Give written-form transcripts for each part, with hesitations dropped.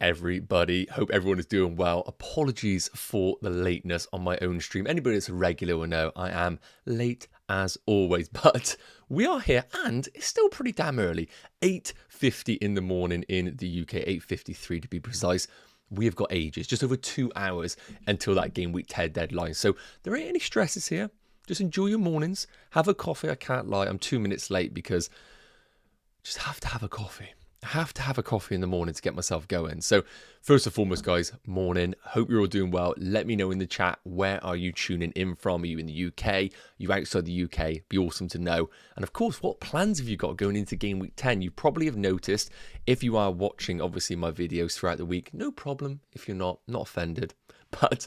Everybody, hope everyone is doing well. Apologies for the lateness on my own stream. Anybody that's a regular will know I am late as always, but we are here and it's still pretty damn early. 8:50 in the morning in the UK, 8:53 to be precise. We have got ages, just over 2 hours until that game week 10 deadline. So there ain't any stresses here. Just enjoy your mornings. Have a coffee. I can't lie. I'm 2 minutes late because I just have to have a coffee. I have to have a coffee in the morning to get myself going. So first and foremost, guys, morning. Hope you're all doing well. Let me know in the chat, where are you tuning in from? Are you in the UK? Are you outside the UK? Be awesome to know. And of course, what plans have you got going into game week 10? You probably have noticed, if you are watching, obviously, my videos throughout the week, no problem if you're not offended. But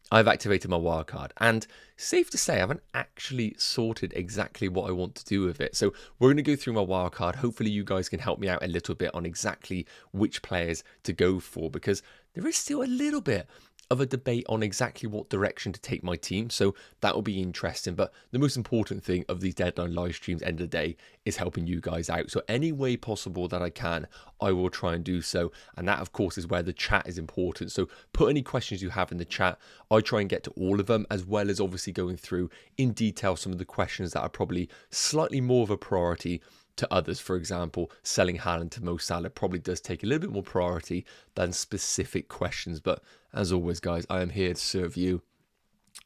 I've activated my wildcard, and safe to say I haven't actually sorted exactly what I want to do with it. So we're going to go through my wildcard. Hopefully you guys can help me out a little bit on exactly which players to go for, because there is still a little bit of a debate on exactly what direction to take my team. So that will be interesting. But the most important thing of these deadline live streams, end of the day, is helping you guys out. So any way possible that I can, I will try and do so. And that, of course, is where the chat is important. So put any questions you have in the chat. I try and get to all of them, as well as obviously going through in detail some of the questions that are probably slightly more of a priority to others. For example, selling Haaland to Mo Salah probably does take a little bit more priority than specific questions. But as always, guys, I am here to serve you.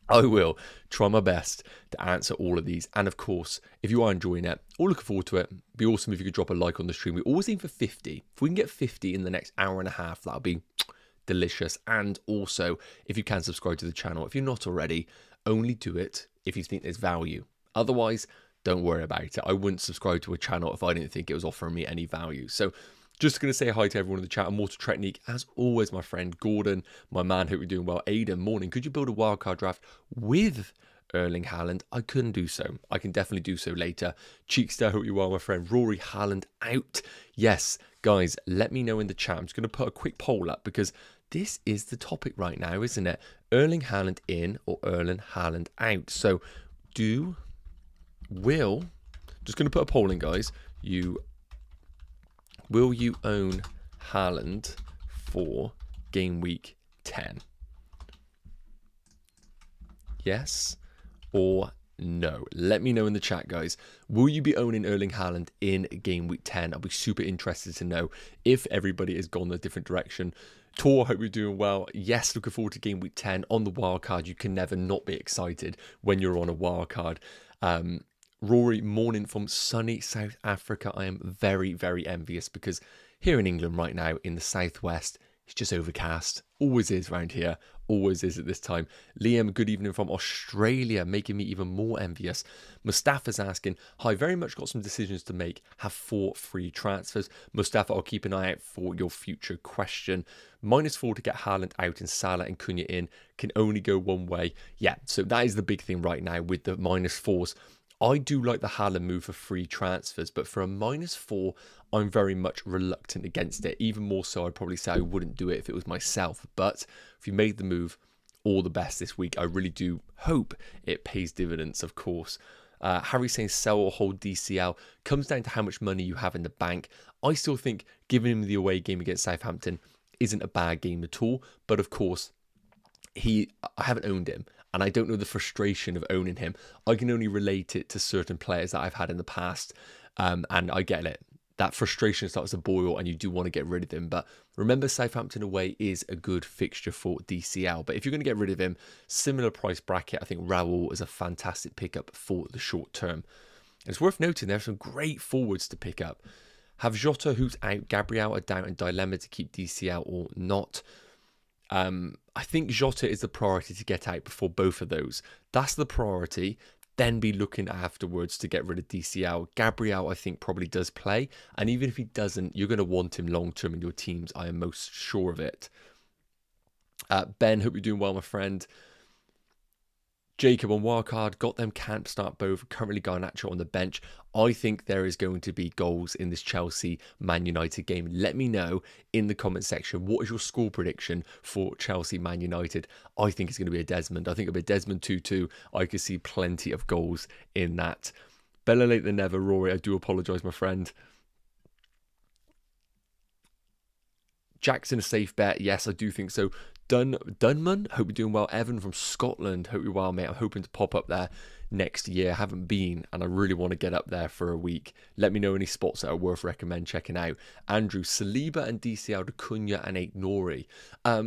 I will try my best to answer all of these. And of course, if you are enjoying it or looking forward to it, it'd be awesome if you could drop a like on the stream. We always aim for 50. If we can get 50 in the next hour and a half, that'll be delicious. And also, if you can subscribe to the channel, if you're not already, only do it if you think there's value. Otherwise, don't worry about it. I wouldn't subscribe to a channel if I didn't think it was offering me any value. So just going to say hi to everyone in the chat. Mortal Technique, as always, my friend. Gordon, my man, hope you're doing well. Aiden, morning. Could you build a wildcard draft with Erling Haaland? I couldn't do so. I can definitely do so later. Cheekster, hope you're well, my friend. Rory, Haaland out. Yes, guys, let me know in the chat. I'm just going to put a quick poll up because this is the topic right now, isn't it? Erling Haaland in or Erling Haaland out? So just going to put a poll in, guys. Will you own Haaland for game week 10? Yes or no? Let me know in the chat, guys. Will you be owning Erling Haaland in game week 10? I'll be super interested to know if everybody has gone a different direction. Tor, hope you're doing well. Yes, looking forward to game week 10 on the wildcard. You can never not be excited when you're on a wildcard. Rory, morning from sunny South Africa. I am very, very envious because here in England right now in the southwest, it's just overcast. Always is around here. Always is at this time. Liam, good evening from Australia, making me even more envious. Mustafa's asking, hi, very much got some decisions to make. Have 4 free transfers. Mustafa, I'll keep an eye out for your future question. -4 to get Haaland out and Salah and Cunha in. Can only go one way. Yeah, so that is the big thing right now with the -4s. I do like the Haaland move for free transfers, but for a -4, I'm very much reluctant against it. Even more so, I'd probably say I wouldn't do it if it was myself. But if you made the move, all the best this week. I really do hope it pays dividends, of course. Harry saying sell or hold DCL. Comes down to how much money you have in the bank. I still think giving him the away game against Southampton isn't a bad game at all. But of course, I haven't owned him. And I don't know the frustration of owning him. I can only relate it to certain players that I've had in the past. And I get it. That frustration starts to boil and you do want to get rid of him. But remember, Southampton away is a good fixture for DCL. But if you're going to get rid of him, similar price bracket, I think Raul is a fantastic pickup for the short term. It's worth noting there are some great forwards to pick up. Have Jota, who's out, Gabriel, a doubt and dilemma to keep DCL or not. I think Jota is the priority to get out before both of those. That's the priority. Then be looking afterwards to get rid of DCL. Gabriel, I think, probably does play. And even if he doesn't, you're going to want him long-term in your teams. I am most sure of it. Ben, hope you're doing well, my friend. Jacob on wildcard, got them, can't start both. Currently Garnacho on the bench. I think there is going to be goals in this Chelsea-Man United game. Let me know in the comment section, what is your score prediction for Chelsea-Man United? I think it's going to be a Desmond. I think it'll be a Desmond 2-2. I could see plenty of goals in that. Better late than never, Rory. I do apologise, my friend. Jackson a safe bet? Yes, I do think so. Dunman, hope you're doing well. Evan from Scotland, hope you're well, mate. I'm hoping to pop up there next year. I haven't been, and I really want to get up there for a week. Let me know any spots that are worth recommend checking out. Andrew, Saliba and DCL to Cunha and Nori. I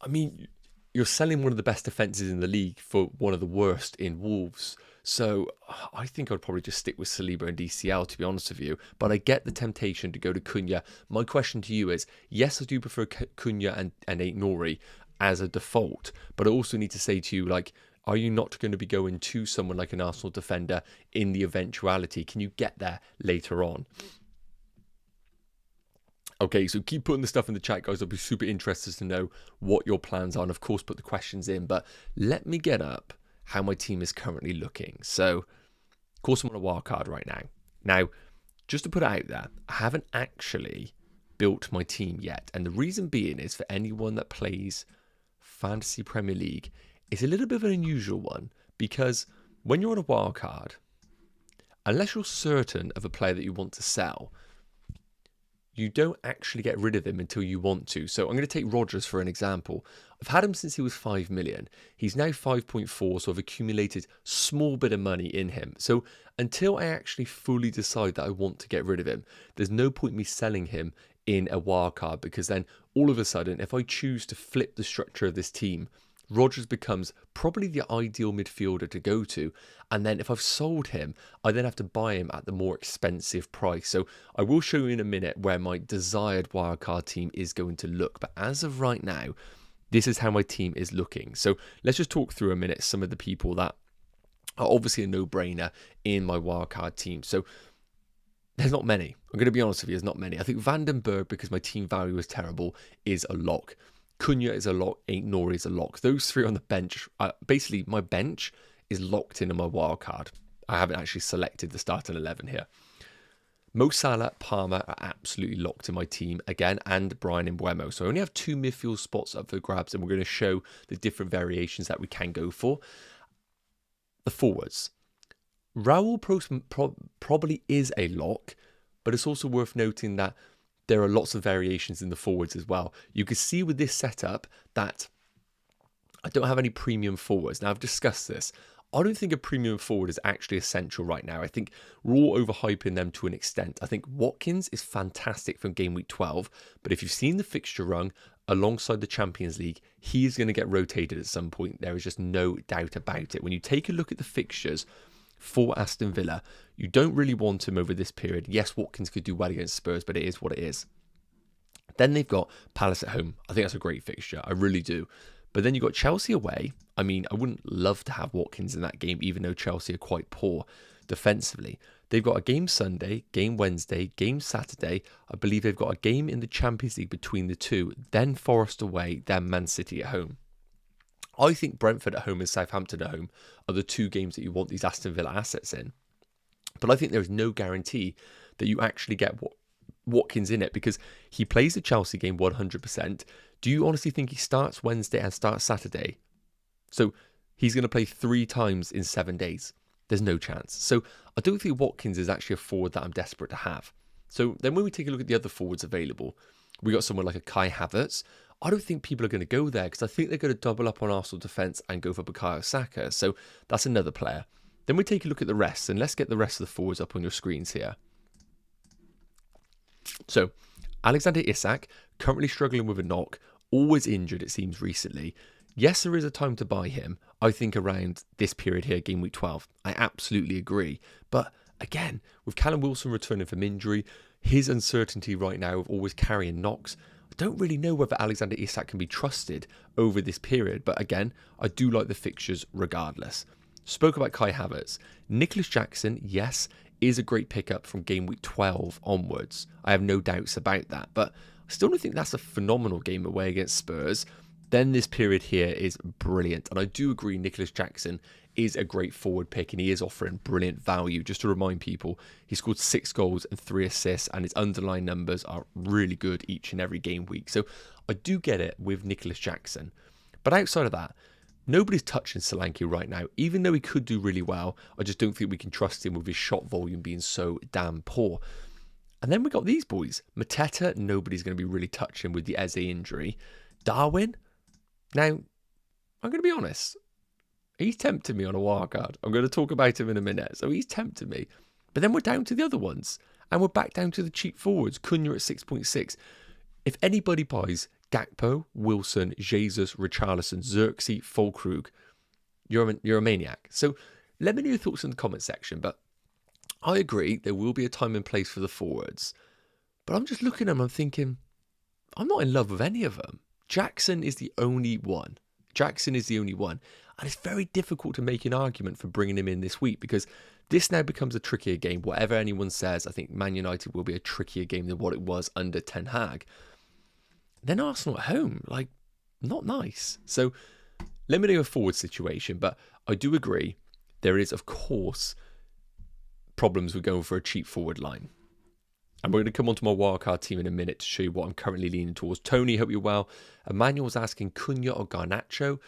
mean, you're selling one of the best defences in the league for one of the worst in Wolves. So I think I'd probably just stick with Saliba and DCL, to be honest with you. But I get the temptation to go to Cunha. My question to you is, yes, I do prefer Cunha and Nori as a default. But I also need to say to you, like, are you not going to be going to someone like an Arsenal defender in the eventuality? Can you get there later on? Okay, so keep putting the stuff in the chat, guys. I'll be super interested to know what your plans are. And of course, put the questions in. But let me get up how my team is currently looking. So, of course, I'm on a wild card right now. Now, just to put it out there, I haven't actually built my team yet. And the reason being is, for anyone that plays Fantasy Premier League, it's a little bit of an unusual one, because when you're on a wild card, unless you're certain of a player that you want to sell, you don't actually get rid of him until you want to. So I'm going to take Rodgers for an example. I've had him since he was 5 million. He's now 5.4, so I've accumulated small bit of money in him. So until I actually fully decide that I want to get rid of him, there's no point me selling him in a wildcard, because then all of a sudden, if I choose to flip the structure of this team, Rodgers becomes probably the ideal midfielder to go to. And then if I've sold him, I then have to buy him at the more expensive price. So I will show you in a minute where my desired wildcard team is going to look. But as of right now, this is how my team is looking. So let's just talk through a minute some of the people that are obviously a no-brainer in my wildcard team. So there's not many. I'm going to be honest with you, there's not many. I think Vandenberg, because my team value is terrible, is a lock. Cunha is a lock, Nori is a lock. Those three on the bench, basically my bench is locked in on my wild card. I haven't actually selected the starting 11 here. Mo Salah, Palmer are absolutely locked in my team again, and Brian Mbeumo. So I only have 2 midfield spots up for grabs, and we're going to show the different variations that we can go for. The forwards. Raul probably is a lock, but it's also worth noting that there are lots of variations in the forwards as well. You can see with this setup that I don't have any premium forwards. Now, I've discussed this. I don't think a premium forward is actually essential right now. I think we're all overhyping them to an extent. I think Watkins is fantastic from game week 12, but if you've seen the fixture run alongside the Champions League, he is going to get rotated at some point. There is just no doubt about it. When you take a look at the fixtures for Aston Villa, you don't really want him over this period. Yes, Watkins could do well against Spurs, but it is what it is. Then they've got Palace at home. I think that's a great fixture. I really do. But then you've got Chelsea away. I mean, I wouldn't love to have Watkins in that game, even though Chelsea are quite poor defensively. They've got a game Sunday, game Wednesday, game Saturday. I believe they've got a game in the Champions League between the two. Then Forest away, then Man City at home. I think Brentford at home and Southampton at home are the 2 games that you want these Aston Villa assets in. But I think there is no guarantee that you actually get Watkins in it, because he plays the Chelsea game 100%. Do you honestly think he starts Wednesday and starts Saturday? So he's going to play 3 times in 7 days. There's no chance. So I don't think Watkins is actually a forward that I'm desperate to have. So then when we take a look at the other forwards available, we got someone like a Kai Havertz. I don't think people are going to go there, because I think they're going to double up on Arsenal defence and go for Bukayo Saka. So that's another player. Then we take a look at the rest, and let's get the rest of the forwards up on your screens here. So Alexander Isak, currently struggling with a knock, always injured it seems recently. Yes, there is a time to buy him. I think around this period here, game week 12. I absolutely agree. But again, with Callum Wilson returning from injury, his uncertainty right now of always carrying knocks, I don't really know whether Alexander Isak can be trusted over this period. But again, I do like the fixtures regardless. Spoke about Kai Havertz. Nicholas Jackson, yes, is a great pickup from game week 12 onwards. I have no doubts about that. But I still don't think that's a phenomenal game away against Spurs. Then this period here is brilliant. And I do agree Nicholas Jackson is a great forward pick, and he is offering brilliant value. Just to remind people, he scored 6 goals and 3 assists, and his underlying numbers are really good each and every game week. So I do get it with Nicholas Jackson. But outside of that, nobody's touching Solanke right now. Even though he could do really well, I just don't think we can trust him with his shot volume being so damn poor. And then we got these boys. Mateta, nobody's going to be really touching with the Eze injury. Darwin, now, I'm going to be honest. He's tempted me on a wildcard. I'm going to talk about him in a minute. So he's tempted me. But then we're down to the other ones. And we're back down to the cheap forwards. Cunha at 6.6. If anybody buys Gakpo, Wilson, Jesus, Richarlison, Xerxes, Fulkrug, you're a maniac. So let me know your thoughts in the comment section. But I agree, there will be a time and place for the forwards. But I'm just looking at them, I'm thinking, I'm not in love with any of them. Jackson is the only one. And it's very difficult to make an argument for bringing him in this week because this now becomes a trickier game. Whatever anyone says, I think Man United will be a trickier game than what it was under Ten Hag. Then Arsenal at home, like, not nice. So let me know your forward situation, but I do agree there is, of course, problems with going for a cheap forward line. And we're going to come on to my wildcard team in a minute to show you what I'm currently leaning towards. Tony, hope you're well. Emmanuel's asking Cunha or Garnacho.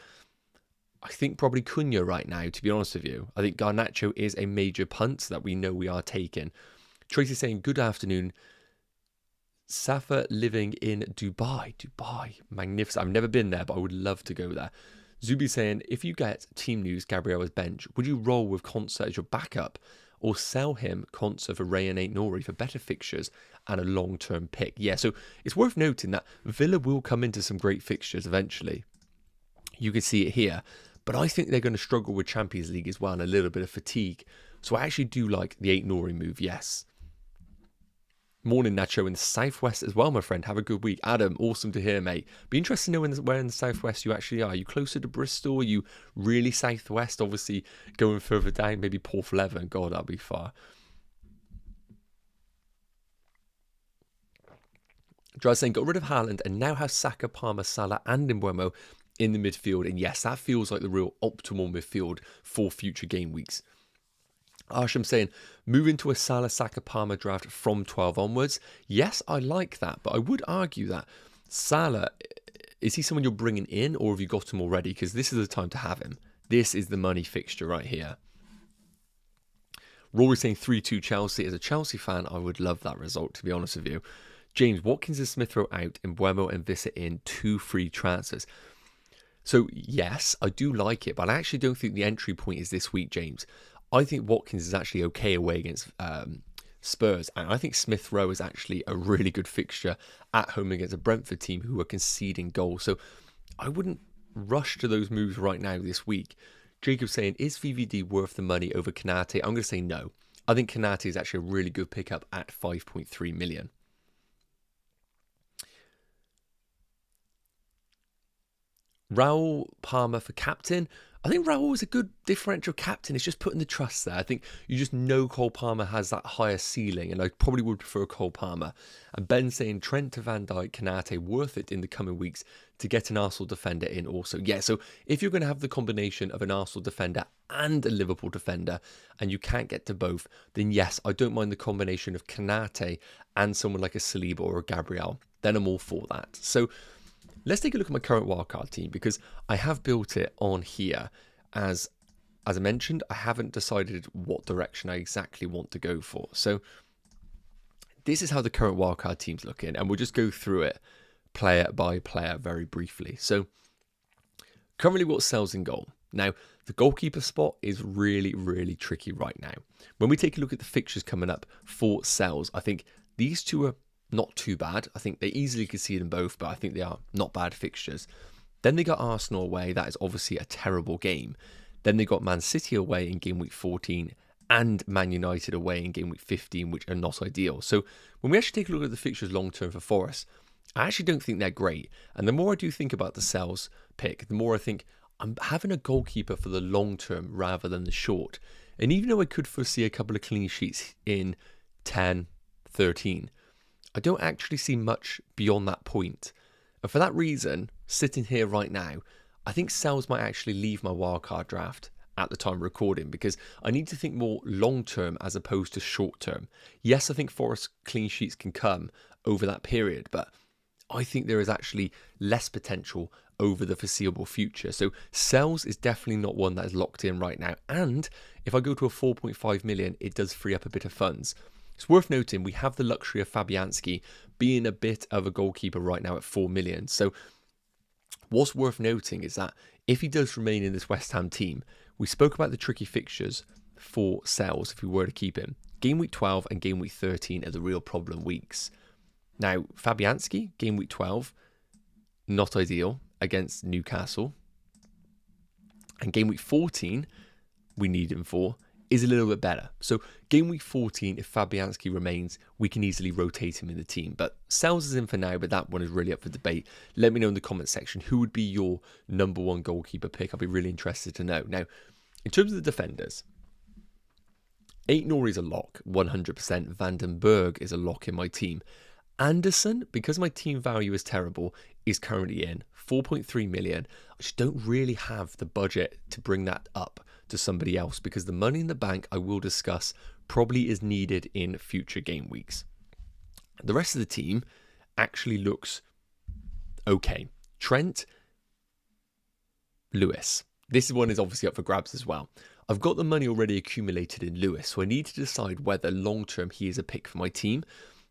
I think probably Cunha right now, to be honest with you. I think Garnacho is a major punt that we know we are taking. Tracy's saying, good afternoon. Safa living in Dubai. Dubai, magnificent. I've never been there, but I would love to go there. Zubi saying, if you get team news, Gabriel bench, would you roll with Concert as your backup or sell him, Concert, for Ray and Nori for better fixtures and a long-term pick? Yeah, so it's worth noting that Villa will come into some great fixtures eventually. You can see it here. But I think they're going to struggle with Champions League as well and a little bit of fatigue. So I actually do like the Nori move, yes. Morning, Nacho, in the southwest as well, my friend. Have a good week. Adam, awesome to hear, mate. Be interested to know where in the southwest you actually are. Are you closer to Bristol? Are you really southwest? Obviously, going further down, maybe Porthleven. God, that'd be far. Dry saying, got rid of Haaland and now has Saka, Palmer, Salah and Mbeumo in the midfield. And yes, that feels like the real optimal midfield for future game weeks. Arsham saying, move into a Salah, Saka, Palmer draft from 12 onwards. Yes, I like that, but I would argue that Salah, is he someone you're bringing in or have you got him already? Because this is the time to have him. This is the money fixture right here. Rory saying 3-2 Chelsea. As a Chelsea fan, I would love that result, to be honest with you. James, Watkins and Smith Rowe out, Mbeumo and Vissa in, 2 free transfers. So yes, I do like it, but I actually don't think the entry point is this week, James. I think Watkins is actually okay away against Spurs, and I think Smith Rowe is actually a really good fixture at home against a Brentford team who are conceding goals. So I wouldn't rush to those moves right now this week. Jacob saying, is VVD worth the money over Konate? I'm going to say no. I think Konate is actually a really good pickup at 5.3 million. Raul Palmer for captain. I think Raul is a good differential captain. It's just putting the trust there. I think you just know Cole Palmer has that higher ceiling, and I probably would prefer Cole Palmer. And Ben saying Trent to Van Dijk, Konate, worth it in the coming weeks to get an Arsenal defender in also. Yeah, so if you're going to have the combination of an Arsenal defender and a Liverpool defender, and you can't get to both, then yes, I don't mind the combination of Konate and someone like a Saliba or a Gabriel. Then I'm all for that. So let's take a look at my current wildcard team, because I have built it on here. As I mentioned, I haven't decided what direction I exactly want to go for. So this is how the current wildcard team's looking, and we'll just go through it player by player very briefly. So currently what sells in goal. Now, the goalkeeper spot is really, really tricky right now. When we take a look at the fixtures coming up for Sells, I think these two are not too bad. I think they easily could see them both, but I think they are not bad fixtures. Then they got Arsenal away. That is obviously a terrible game. Then they got Man City away in game week 14 and Man United away in game week 15, which are not ideal. So when we actually take a look at the fixtures long term for Forest, I actually don't think they're great. And the more I do think about the Sells pick, the more I think I'm having a goalkeeper for the long term rather than the short. And even though I could foresee a couple of clean sheets in 10, 13, I don't actually see much beyond that point. And for that reason, sitting here right now, I think Sells might actually leave my wildcard draft at the time of recording, because I need to think more long term as opposed to short term. Yes, I think Forest clean sheets can come over that period, but I think there is actually less potential over the foreseeable future. So Sells is definitely not one that is locked in right now. And if I go to a 4.5 million, it does free up a bit of funds. It's worth noting we have the luxury of Fabianski being a bit of a goalkeeper right now at 4 million. So what's worth noting is that if he does remain in this West Ham team, we spoke about the tricky fixtures for sales if we were to keep him. Game week 12 and game week 13 are the real problem weeks. Now, Fabianski, game week 12, not ideal against Newcastle. And game week 14, we need him for, is a little bit better. So game week 14, if Fabianski remains, we can easily rotate him in the team. But Sells is in for now, but that one is really up for debate. Let me know in the comment section who would be your number one goalkeeper pick. I'll be really interested to know. Now, in terms of the defenders, Aït-Nouri is a lock, 100%. Van den Berg is a lock in my team. Anderson, because my team value is terrible, is currently in 4.3 million. I just don't really have the budget to bring that up to somebody else because the money in the bank I will discuss probably is needed in future game weeks. The rest of the team actually looks okay. Trent, Lewis. This one is obviously up for grabs as well. I've got the money already accumulated in Lewis, so I need to decide whether long-term he is a pick for my team.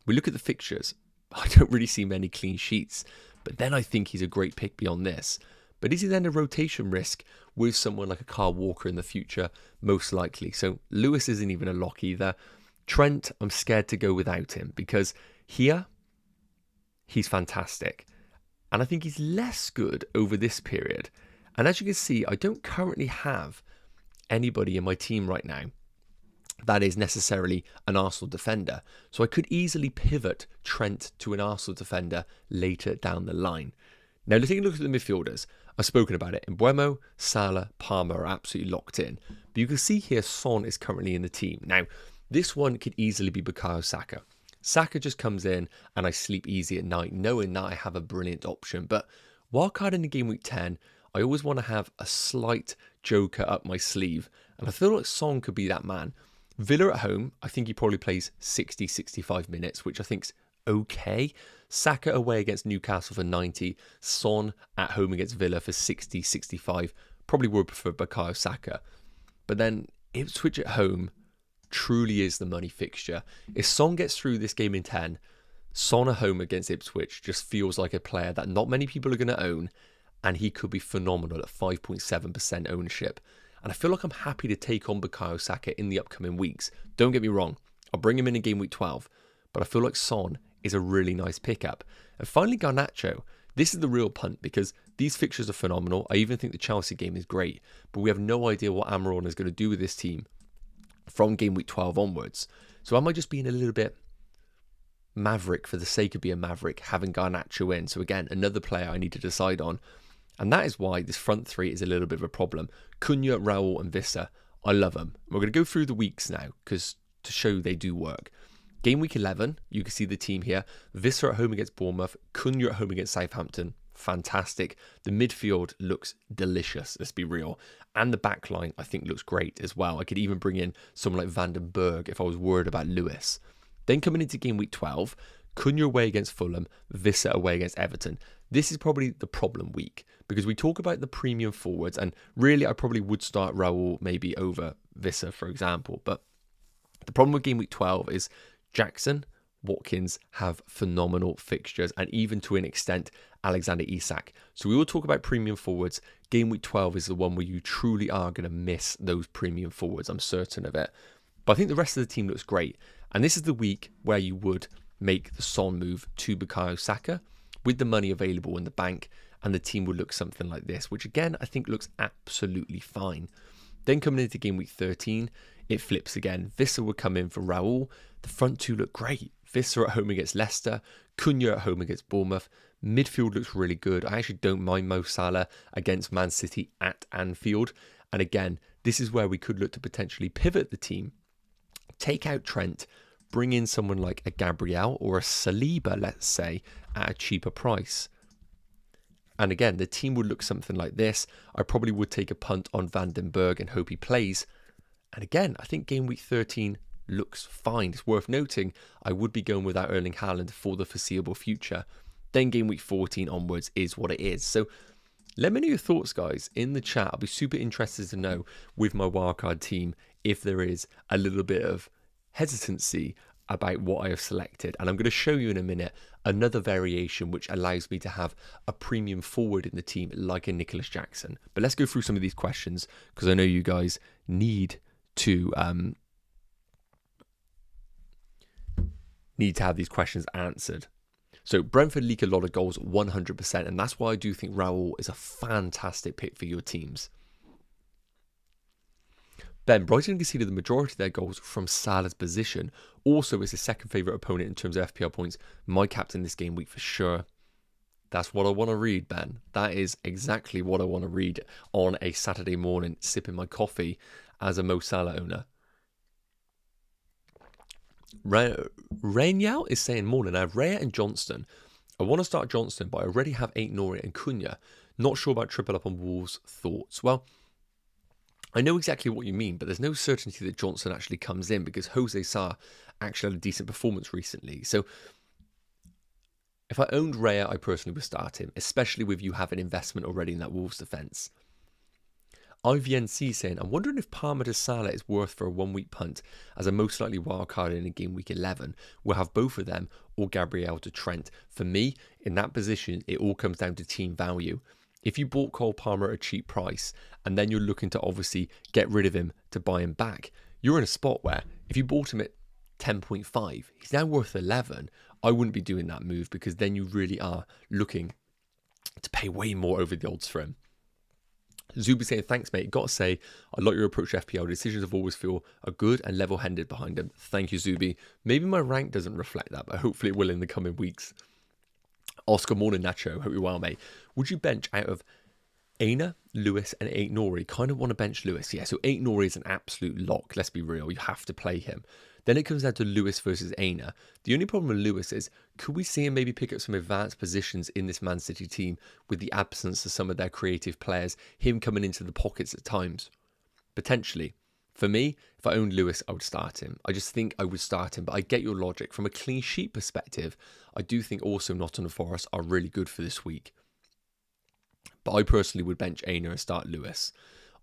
We look at the fixtures. I don't really see many clean sheets, but then I think he's a great pick beyond this. But is he then a rotation risk with someone like a Kyle Walker in the future? Most likely. So Lewis isn't even a lock either. Trent, I'm scared to go without him because here, he's fantastic. And I think he's less good over this period. And as you can see, I don't currently have anybody in my team right now that is necessarily an Arsenal defender. So I could easily pivot Trent to an Arsenal defender later down the line. Now, let's take a look at the midfielders. I've spoken about it. Mbeumo, Salah, Palmer are absolutely locked in. But you can see here Son is currently in the team. Now, this one could easily be Bukayo Saka. Saka just comes in and I sleep easy at night knowing that I have a brilliant option. But wildcard in the game week 10, I always want to have a slight joker up my sleeve. And I feel like Son could be that man. Villa at home, I think he probably plays 60, 65 minutes, which I think's okay. Saka away against Newcastle for 90. Son at home against Villa for 60, 65. Probably would prefer Bukayo Saka. But then Ipswich at home truly is the money fixture. If Son gets through this game in 10, Son at home against Ipswich just feels like a player that not many people are going to own. And he could be phenomenal at 5.7% ownership. And I feel like I'm happy to take on Bukayo Saka in the upcoming weeks. Don't get me wrong. I'll bring him in game week 12. But I feel like Son is a really nice pickup. And finally, Garnacho. This is the real punt because these fixtures are phenomenal. I even think the Chelsea game is great. But we have no idea what Almiron is going to do with this team from game week 12 onwards. So am I just being a little bit maverick for the sake of being maverick, having Garnacho in? So again, another player I need to decide on. And that is why this front three is a little bit of a problem. Cunha, Raul and Vissa. I love them. We're going to go through the weeks now because to show they do work. Game week 11, you can see the team here. Vissa at home against Bournemouth. Cunha at home against Southampton. Fantastic. The midfield looks delicious, let's be real. And the back line, I think, looks great as well. I could even bring in someone like Van den Berg if I was worried about Lewis. Then coming into game week 12, Cunha away against Fulham. Vissa away against Everton. This is probably the problem week because we talk about the premium forwards and really I probably would start Raul maybe over Vissa, for example. But the problem with game week 12 is Jackson, Watkins have phenomenal fixtures and even to an extent Alexander Isak. So we will talk about premium forwards. Game week 12 is the one where you truly are going to miss those premium forwards. I'm certain of it. But I think the rest of the team looks great. And this is the week where you would make the Son move to Bukayo Saka with the money available in the bank, and the team would look something like this, which again, I think looks absolutely fine. Then coming into game week 13, it flips again. Vissa would come in for Raul. The front two look great. Vissa at home against Leicester, Cunha at home against Bournemouth. Midfield looks really good. I actually don't mind Mo Salah against Man City at Anfield. And again, this is where we could look to potentially pivot the team, take out Trent, bring in someone like a Gabriel or a Saliba, let's say, at a cheaper price. And again, the team would look something like this. I probably would take a punt on Van den Berg and hope he plays. And again, I think game week 13 looks fine. It's worth noting I would be going without Erling Haaland for the foreseeable future. Then game week 14 onwards is what it is. So let me know your thoughts, guys, in the chat. I'll be super interested to know with my wildcard team if there is a little bit of hesitancy about what I have selected. And I'm going to show you in a minute another variation which allows me to have a premium forward in the team like a Nicholas Jackson. But let's go through some of these questions because I know you guys need to have these questions answered. So Brentford leak a lot of goals, 100%, and that's why I do think Raul is a fantastic pick for your teams. Ben, Brighton conceded the majority of their goals from Salah's position. Also, is his second favourite opponent in terms of FPL points. My captain this game week for sure. That's what I want to read, Ben. That is exactly what I want to read on a Saturday morning, sipping my coffee as a Mo Salah owner. Rainyao is saying, morning, I have Raya and Johnston. I want to start Johnston, but I already have Aït-Nouri and Cunha. Not sure about triple up on Wolves. Thoughts? Well, I know exactly what you mean, but there's no certainty that Johnson actually comes in because Jose Sa actually had a decent performance recently. So if I owned Raya, I personally would start him, especially with you having investment already in that Wolves defence. IVNC saying, I'm wondering if Palmer to Salah is worth for a 1 week punt as a most likely wildcard in a game week 11. We'll have both of them or Gabriel to Trent. For me, in that position, it all comes down to team value. If you bought Cole Palmer at a cheap price and then you're looking to obviously get rid of him to buy him back, you're in a spot where if you bought him at 10.5, he's now worth 11. I wouldn't be doing that move because then you really are looking to pay way more over the odds for him. Zuby saying, thanks, mate. Got to say, I like your approach to FPL. Decisions have always feel are good and level-headed behind them. Thank you, Zuby. Maybe my rank doesn't reflect that, but hopefully it will in the coming weeks. Oscar Morning Nacho, hope you're well, mate. Would you bench out of Aina, Lewis, and Aït-Nouri? Kind of want to bench Lewis. Yeah, so Aït-Nouri is an absolute lock. Let's be real. You have to play him. Then it comes down to Lewis versus Aina. The only problem with Lewis is, could we see him maybe pick up some advanced positions in this Man City team with the absence of some of their creative players, him coming into the pockets at times? Potentially. For me, if I owned Lewis, I would start him. I just think I would start him, but I get your logic. From a clean sheet perspective, I do think also Nottingham Forest are really good for this week. But I personally would bench Aina and start Lewis.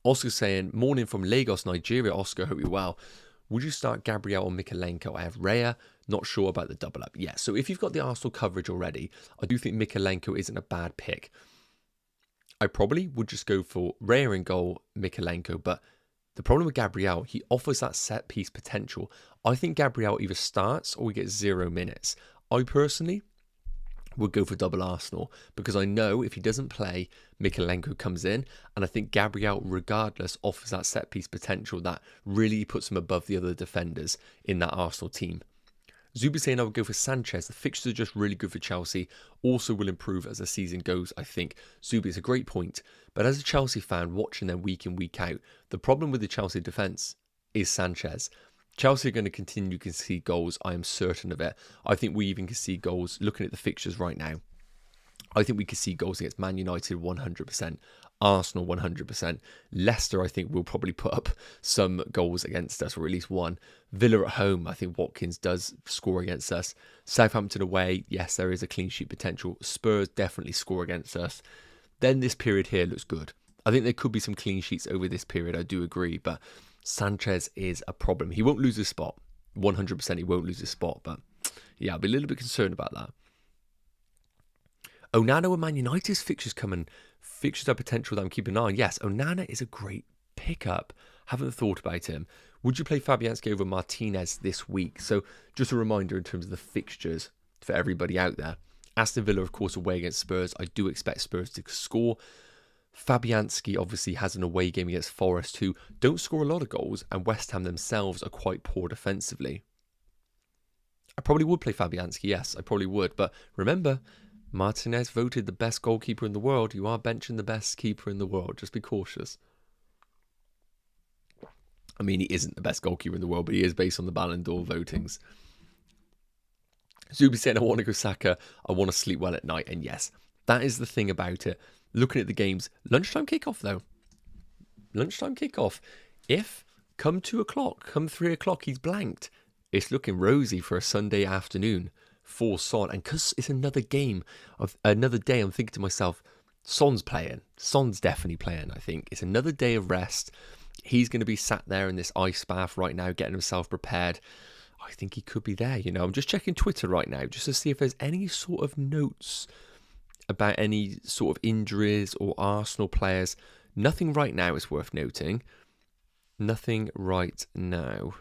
Oscar saying, morning from Lagos, Nigeria. Oscar, hope you're well. Would you start Gabriel or Mykolenko? I have Raya, not sure about the double up. Yeah, so if you've got the Arsenal coverage already, I do think Mykolenko isn't a bad pick. I probably would just go for Raya in goal, Mykolenko, but the problem with Gabriel, he offers that set piece potential. I think Gabriel either starts or we get 0 minutes. I personally would go for double Arsenal because I know if he doesn't play, Mykolenko comes in, and I think Gabriel, regardless, offers that set piece potential that really puts him above the other defenders in that Arsenal team. Zubi saying I would go for Sanchez. The fixtures are just really good for Chelsea. Also will improve as the season goes, I think. Zubi is a great point. But as a Chelsea fan, watching them week in, week out, the problem with the Chelsea defence is Sanchez. Chelsea are going to continue to concede goals. I am certain of it. I think we even concede goals. Looking at the fixtures right now, I think we could see goals against Man United 100%. Arsenal 100%. Leicester, I think, will probably put up some goals against us, or at least one. Villa at home, I think Watkins does score against us. Southampton away, yes, there is a clean sheet potential. Spurs definitely score against us. Then this period here looks good. I think there could be some clean sheets over this period, I do agree, but Sanchez is a problem. He won't lose his spot. 100% he won't lose his spot, but yeah, I'll be a little bit concerned about that. Onana and Man United's fixtures coming. Fixtures are potential that I'm keeping an eye on. Yes, Onana is a great pickup. Haven't thought about him. Would you play Fabianski over Martinez this week? So just a reminder in terms of the fixtures for everybody out there. Aston Villa, of course, away against Spurs. I do expect Spurs to score. Fabianski obviously has an away game against Forest who don't score a lot of goals, and West Ham themselves are quite poor defensively. I probably would play Fabianski, yes, I probably would. But remember, Martinez voted the best goalkeeper in the world. You are benching the best keeper in the world. Just be cautious. I mean, he isn't the best goalkeeper in the world, but he is based on the Ballon d'Or votings. Zubi saying, I want to go Saka. I want to sleep well at night. And yes, that is the thing about it. Looking at the games, lunchtime kickoff though. Lunchtime kickoff. If come 2 o'clock, come 3 o'clock, he's blanked. It's looking rosy for a Sunday afternoon for Son. And because it's another game, of another day, I'm thinking to myself, Son's playing. Son's definitely playing, I think. It's another day of rest. He's going to be sat there in this ice bath right now, getting himself prepared. I think he could be there. I'm just checking Twitter right now just to see if there's any sort of notes about any sort of injuries or Arsenal players. Nothing right now is worth noting. Nothing right now.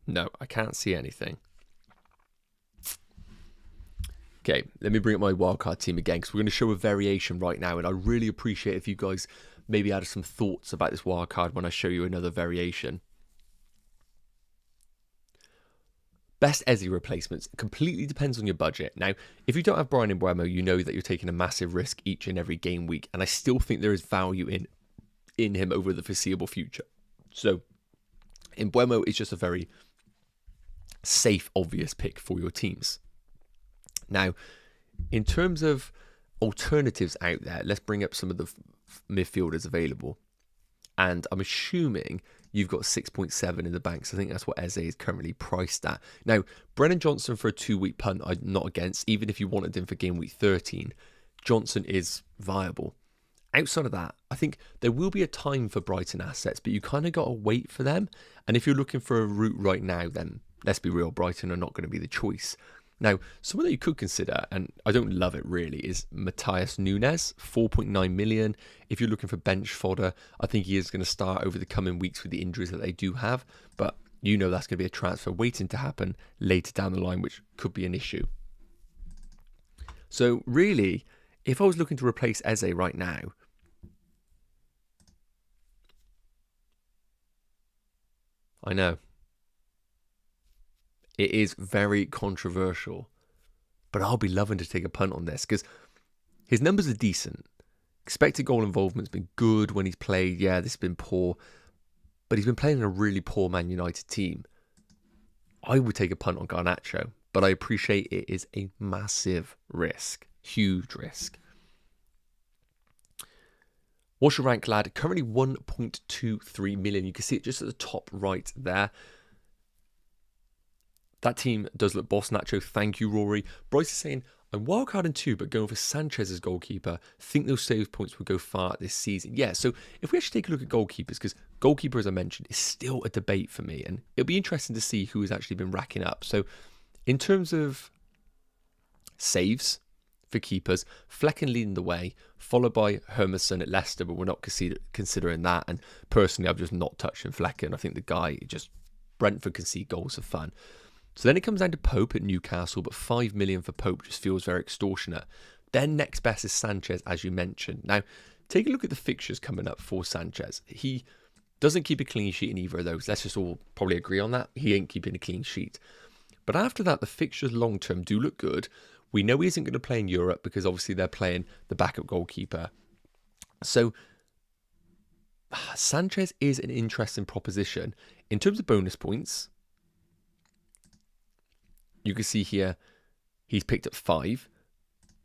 No, I can't see anything. Okay, let me bring up my wildcard team again because we're going to show a variation right now, and I really appreciate if you guys maybe add some thoughts about this wildcard when I show you another variation. Best Eze replacements completely depends on your budget. Now, if you don't have Brian Mbeumo, you know that you're taking a massive risk each and every game week, and I still think there is value in him over the foreseeable future. So, Mbeumo is just a very safe, obvious pick for your teams. Now, in terms of alternatives out there, let's bring up some of the midfielders available. And I'm assuming you've got 6.7 in the bank. So I think that's what Eze is currently priced at. Now, Brennan Johnson for a 2-week punt, I'm not against. Even if you wanted him for game week 13, Johnson is viable. Outside of that, I think there will be a time for Brighton assets, but you kind of got to wait for them. And if you're looking for a route right now, then let's be real, Brighton are not going to be the choice. Now, someone that you could consider, and I don't love it really, is Matheus Nunes, 4.9 million. If you're looking for bench fodder, I think he is going to start over the coming weeks with the injuries that they do have. But you know that's going to be a transfer waiting to happen later down the line, which could be an issue. So really, if I was looking to replace Eze right now, I know. It is very controversial, but I'll be loving to take a punt on this because his numbers are decent. Expected goal involvement's been good when he's played. Yeah, this has been poor, but he's been playing in a really poor Man United team. I would take a punt on Garnacho, but I appreciate it is a massive risk, huge risk. What's your rank, lad? Currently 1.23 million. You can see it just at the top right there. That team does look boss, Nacho. Thank you, Rory. Bryce is saying, I'm wildcarding 2, but going for Sanchez as goalkeeper. Think those save points will go far this season. Yeah, so if we actually take a look at goalkeepers, because goalkeeper, as I mentioned, is still a debate for me. And it'll be interesting to see who has actually been racking up. So in terms of saves for keepers, Flecken leading the way, followed by Hermanson at Leicester, but we're not considering that. And personally, I've just not touched Flecken. I think the guy, Brentford concede goals for fun. So then it comes down to Pope at Newcastle, but 5 million for Pope just feels very extortionate. Then next best is Sanchez, as you mentioned. Now, take a look at the fixtures coming up for Sanchez. He doesn't keep a clean sheet in either of those. Let's just all probably agree on that. He ain't keeping a clean sheet. But after that, the fixtures long-term do look good. We know he isn't going to play in Europe because obviously they're playing the backup goalkeeper. So Sanchez is an interesting proposition. In terms of bonus points, you can see here, he's picked up 5.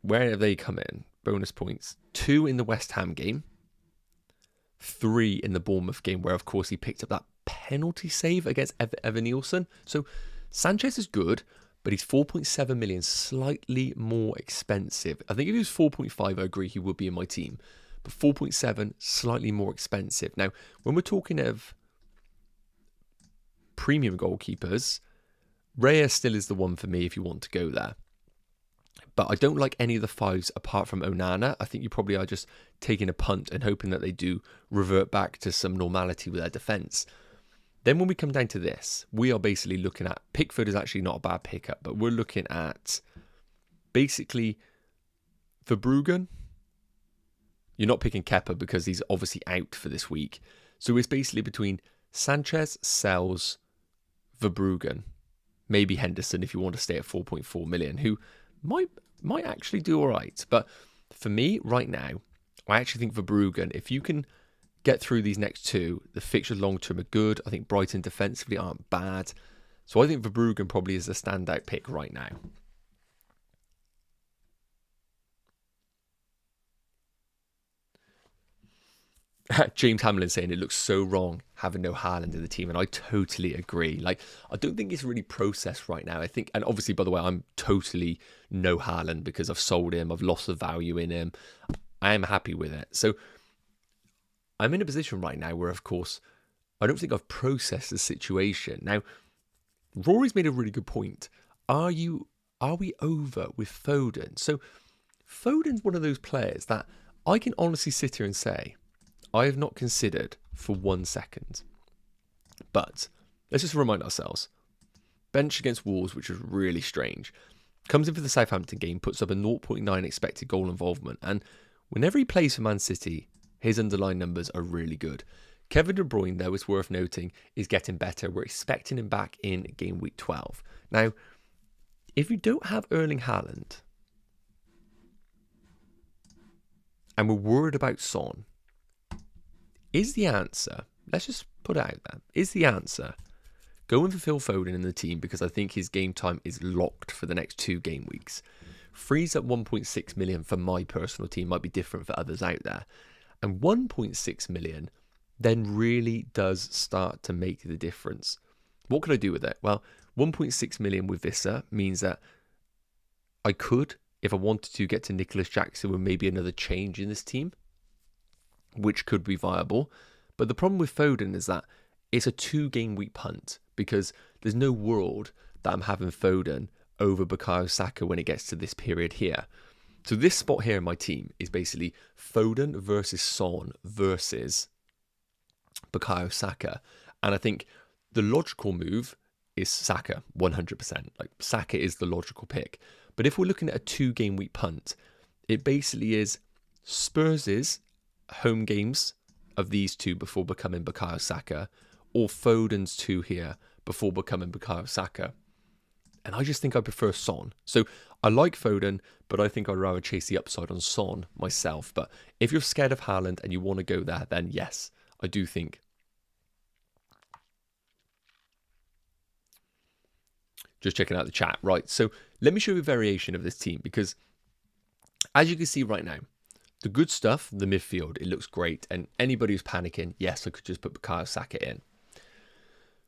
Where have they come in? Bonus points. 2 in the West Ham game. 3 in the Bournemouth game, where, of course, he picked up that penalty save against Evan Nielsen. So, Sanchez is good, but he's 4.7 million, slightly more expensive. I think if he was 4.5, I agree he would be in my team. But 4.7, slightly more expensive. Now, when we're talking of premium goalkeepers, Raya still is the one for me if you want to go there. But I don't like any of the 5s apart from Onana. I think you probably are just taking a punt and hoping that they do revert back to some normality with their defence. Then when we come down to this, we are basically looking at, Pickford is actually not a bad pickup, but we're looking at basically Verbruggen. You're not picking Kepa because he's obviously out for this week. So it's basically between Sanchez, Sells, Verbruggen, maybe Henderson if you want to stay at 4.4 million, who might actually do all right. But for me, right now, I actually think Verbruggen, if you can get through these next 2, the fixtures long-term are good. I think Brighton defensively aren't bad. So I think Verbruggen probably is a standout pick right now. James Hamlin saying it looks so wrong having no Haaland in the team, and I totally agree. Like, I don't think it's really processed right now. I think, and obviously, by the way, I'm totally no Haaland because I've sold him, I've lost the value in him. I am happy with it. So I'm in a position right now where, of course, I don't think I've processed the situation. Now, Rory's made a really good point. Are we over with Foden? So Foden's one of those players that I can honestly sit here and say I have not considered for 1 second. But let's just remind ourselves. Bench against Wolves, which was really strange. Comes in for the Southampton game, puts up a 0.9 expected goal involvement. And whenever he plays for Man City, his underlying numbers are really good. Kevin De Bruyne, though, it's worth noting, is getting better. We're expecting him back in game week 12. Now, if you don't have Erling Haaland, and we're worried about Son, is the answer, let's just put it out there, is the answer going for Phil Foden in the team because I think his game time is locked for the next 2 game weeks. Frees up 1.6 million for my personal team, might be different for others out there. And 1.6 million then really does start to make the difference. What could I do with it? Well, 1.6 million with Vissa means that I could, if I wanted to, get to Nicholas Jackson with maybe another change in this team, which could be viable. But the problem with Foden is that it's a 2 game week punt because there's no world that I'm having Foden over Bukayo Saka when it gets to this period here. So this spot here in my team is basically Foden versus Son versus Bukayo Saka. And I think the logical move is Saka, 100%. Like, Saka is the logical pick. But if we're looking at a 2 game week punt, it basically is Spurs' home games of these 2 before becoming Bukayo Saka, or Foden's 2 here before becoming Bukayo Saka. And I just think I prefer Son. So I like Foden, but I think I'd rather chase the upside on Son myself. But if you're scared of Haaland and you want to go there, then yes, I do think. Just checking out the chat. Right, so let me show you a variation of this team because as you can see right now, the good stuff, the midfield, it looks great. And anybody who's panicking, yes, I could just put Bukayo Saka in.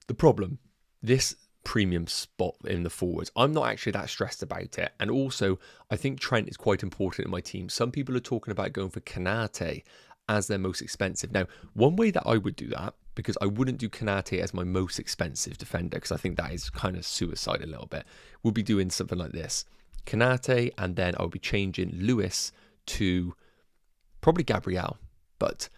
The problem, this premium spot in the forwards, I'm not actually that stressed about it. And also, I think Trent is quite important in my team. Some people are talking about going for Konate as their most expensive. Now, one way that I would do that, because I wouldn't do Konate as my most expensive defender, because I think that is kind of suicide a little bit, would be doing something like this. Konate, and then I would be changing Lewis to probably Gabriel. But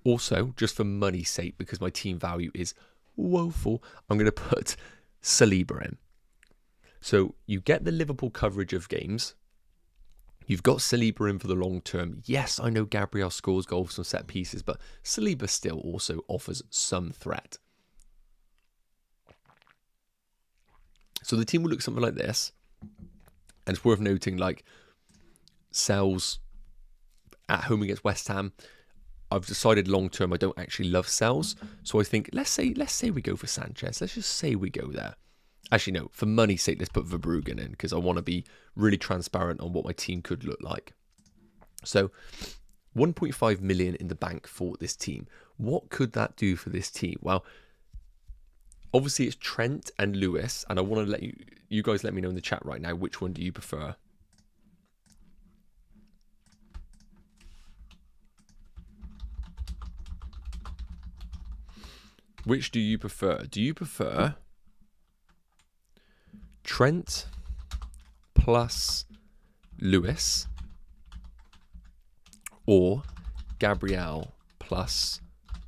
also, just for money's sake, because my team value is woeful, I'm going to put Saliba in. So you get the Liverpool coverage of games. You've got Saliba in for the long term. Yes, I know Gabriel scores goals from set pieces, but Saliba still also offers some threat. So the team will look something like this. And it's worth noting, like, Sells at home against West Ham. I've decided long term I don't actually love Sells. So I think, let's say we go for Sanchez. Let's just say we go there. Actually, no, for money's sake, let's put Verbruggen in because I want to be really transparent on what my team could look like. So 1.5 million in the bank for this team. What could that do for this team? Well, obviously it's Trent and Lewis, and I want to let you guys let me know in the chat right now, which one do you prefer? Which do you prefer? Do you prefer Trent plus Lewis or Gabriel plus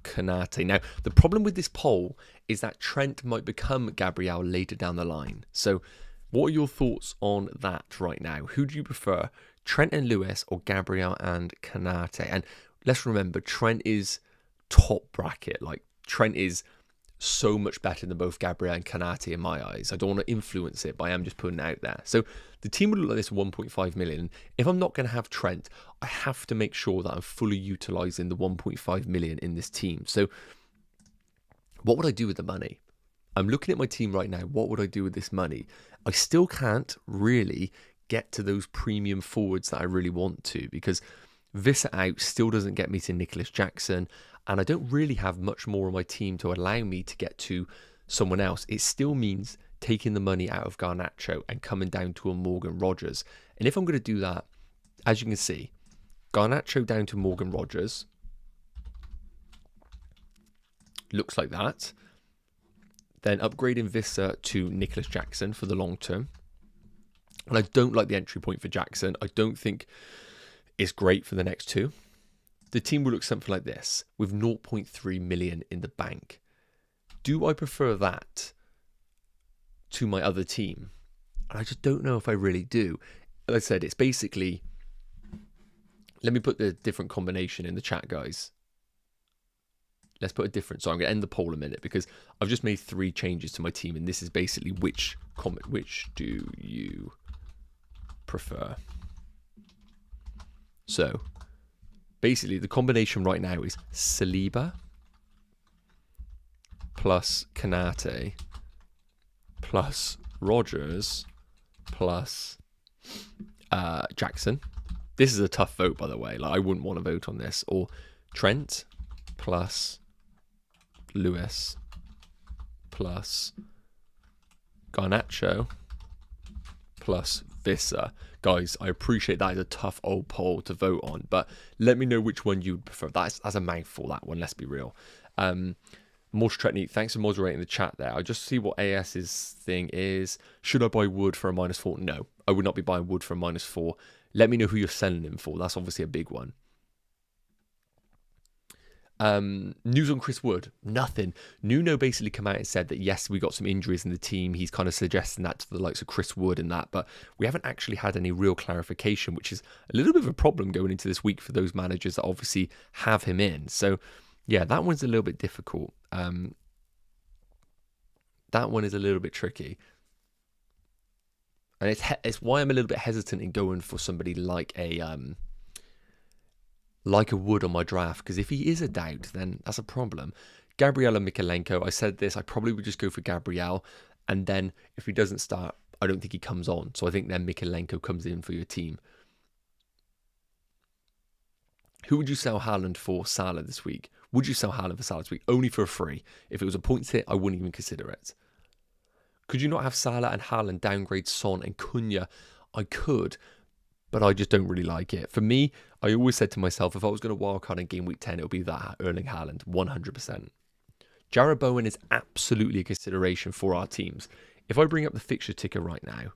Konate? Now, the problem with this poll is that Trent might become Gabriel later down the line. So what are your thoughts on that right now? Who do you prefer, Trent and Lewis or Gabriel and Konate? And let's remember, Trent is top bracket. Like, Trent is so much better than both Gabriel and Konate in my eyes. I don't want to influence it, but I am just putting it out there. So the team would look like this 1.5 million. If I'm not going to have Trent, I have to make sure that I'm fully utilising the 1.5 million in this team. So what would I do with the money? I'm looking at my team right now. What would I do with this money? I still can't really get to those premium forwards that I really want to, because Vissa out still doesn't get me to Nicholas Jackson, and I don't really have much more on my team to allow me to get to someone else. It still means taking the money out of Garnacho and coming down to a Morgan Rogers. And if I'm going to do that, as you can see, Garnacho down to Morgan Rogers, Looks like that. Then upgrading Visser to Nicholas Jackson for the long term. And I don't like the entry point for Jackson. I don't think it's great for the next two. The team will look something like this, with 0.3 million in the bank. Do I prefer that to my other team? And I just don't know if I really do. Like I said, it's basically... Let me put the different combination in the chat, guys. Let's put a different... So I'm going to end the poll a minute because I've just made 3 changes to my team. And this is basically which do you prefer? So... Basically, the combination right now is Saliba plus Kanate plus Rodgers plus Jackson. This is a tough vote, by the way. Like, I wouldn't want to vote on this. Or Trent plus Lewis plus Garnacho plus Visser. Guys, I appreciate that is a tough old poll to vote on, but let me know which one you would prefer. That's a mouthful, that one, let's be real. Morse Tretney, thanks for moderating the chat there. I'll just see what AS's thing is. Should I buy wood for a -4? No, I would not be buying wood for a -4. Let me know who you're selling him for. That's obviously a big one. News on Chris Wood, nothing. Nuno basically came out and said that yes, we got some injuries in the team. He's kind of suggesting that to the likes of Chris Wood and that, but we haven't actually had any real clarification, which is a little bit of a problem going into this week for those managers that obviously have him in. So yeah, that one's a little bit difficult. That one is a little bit tricky. And it's why I'm a little bit hesitant in going for somebody like a Wood on my draft, because if he is a doubt, then that's a problem. Gabriel and Mikalenko, I said this, I probably would just go for Gabriel, and then if he doesn't start, I don't think he comes on. So I think then Mikalenko comes in for your team. Who would you sell Haaland for Salah this week? Would you sell Haaland for Salah this week? Only for a free. If it was a points hit, I wouldn't even consider it. Could you not have Salah and Haaland downgrade Son and Cunha? I could, but I just don't really like it. For me, I always said to myself, if I was going to wildcard in game week 10, it would be that Erling Haaland, 100%. Jarrod Bowen is absolutely a consideration for our teams. If I bring up the fixture ticker right now,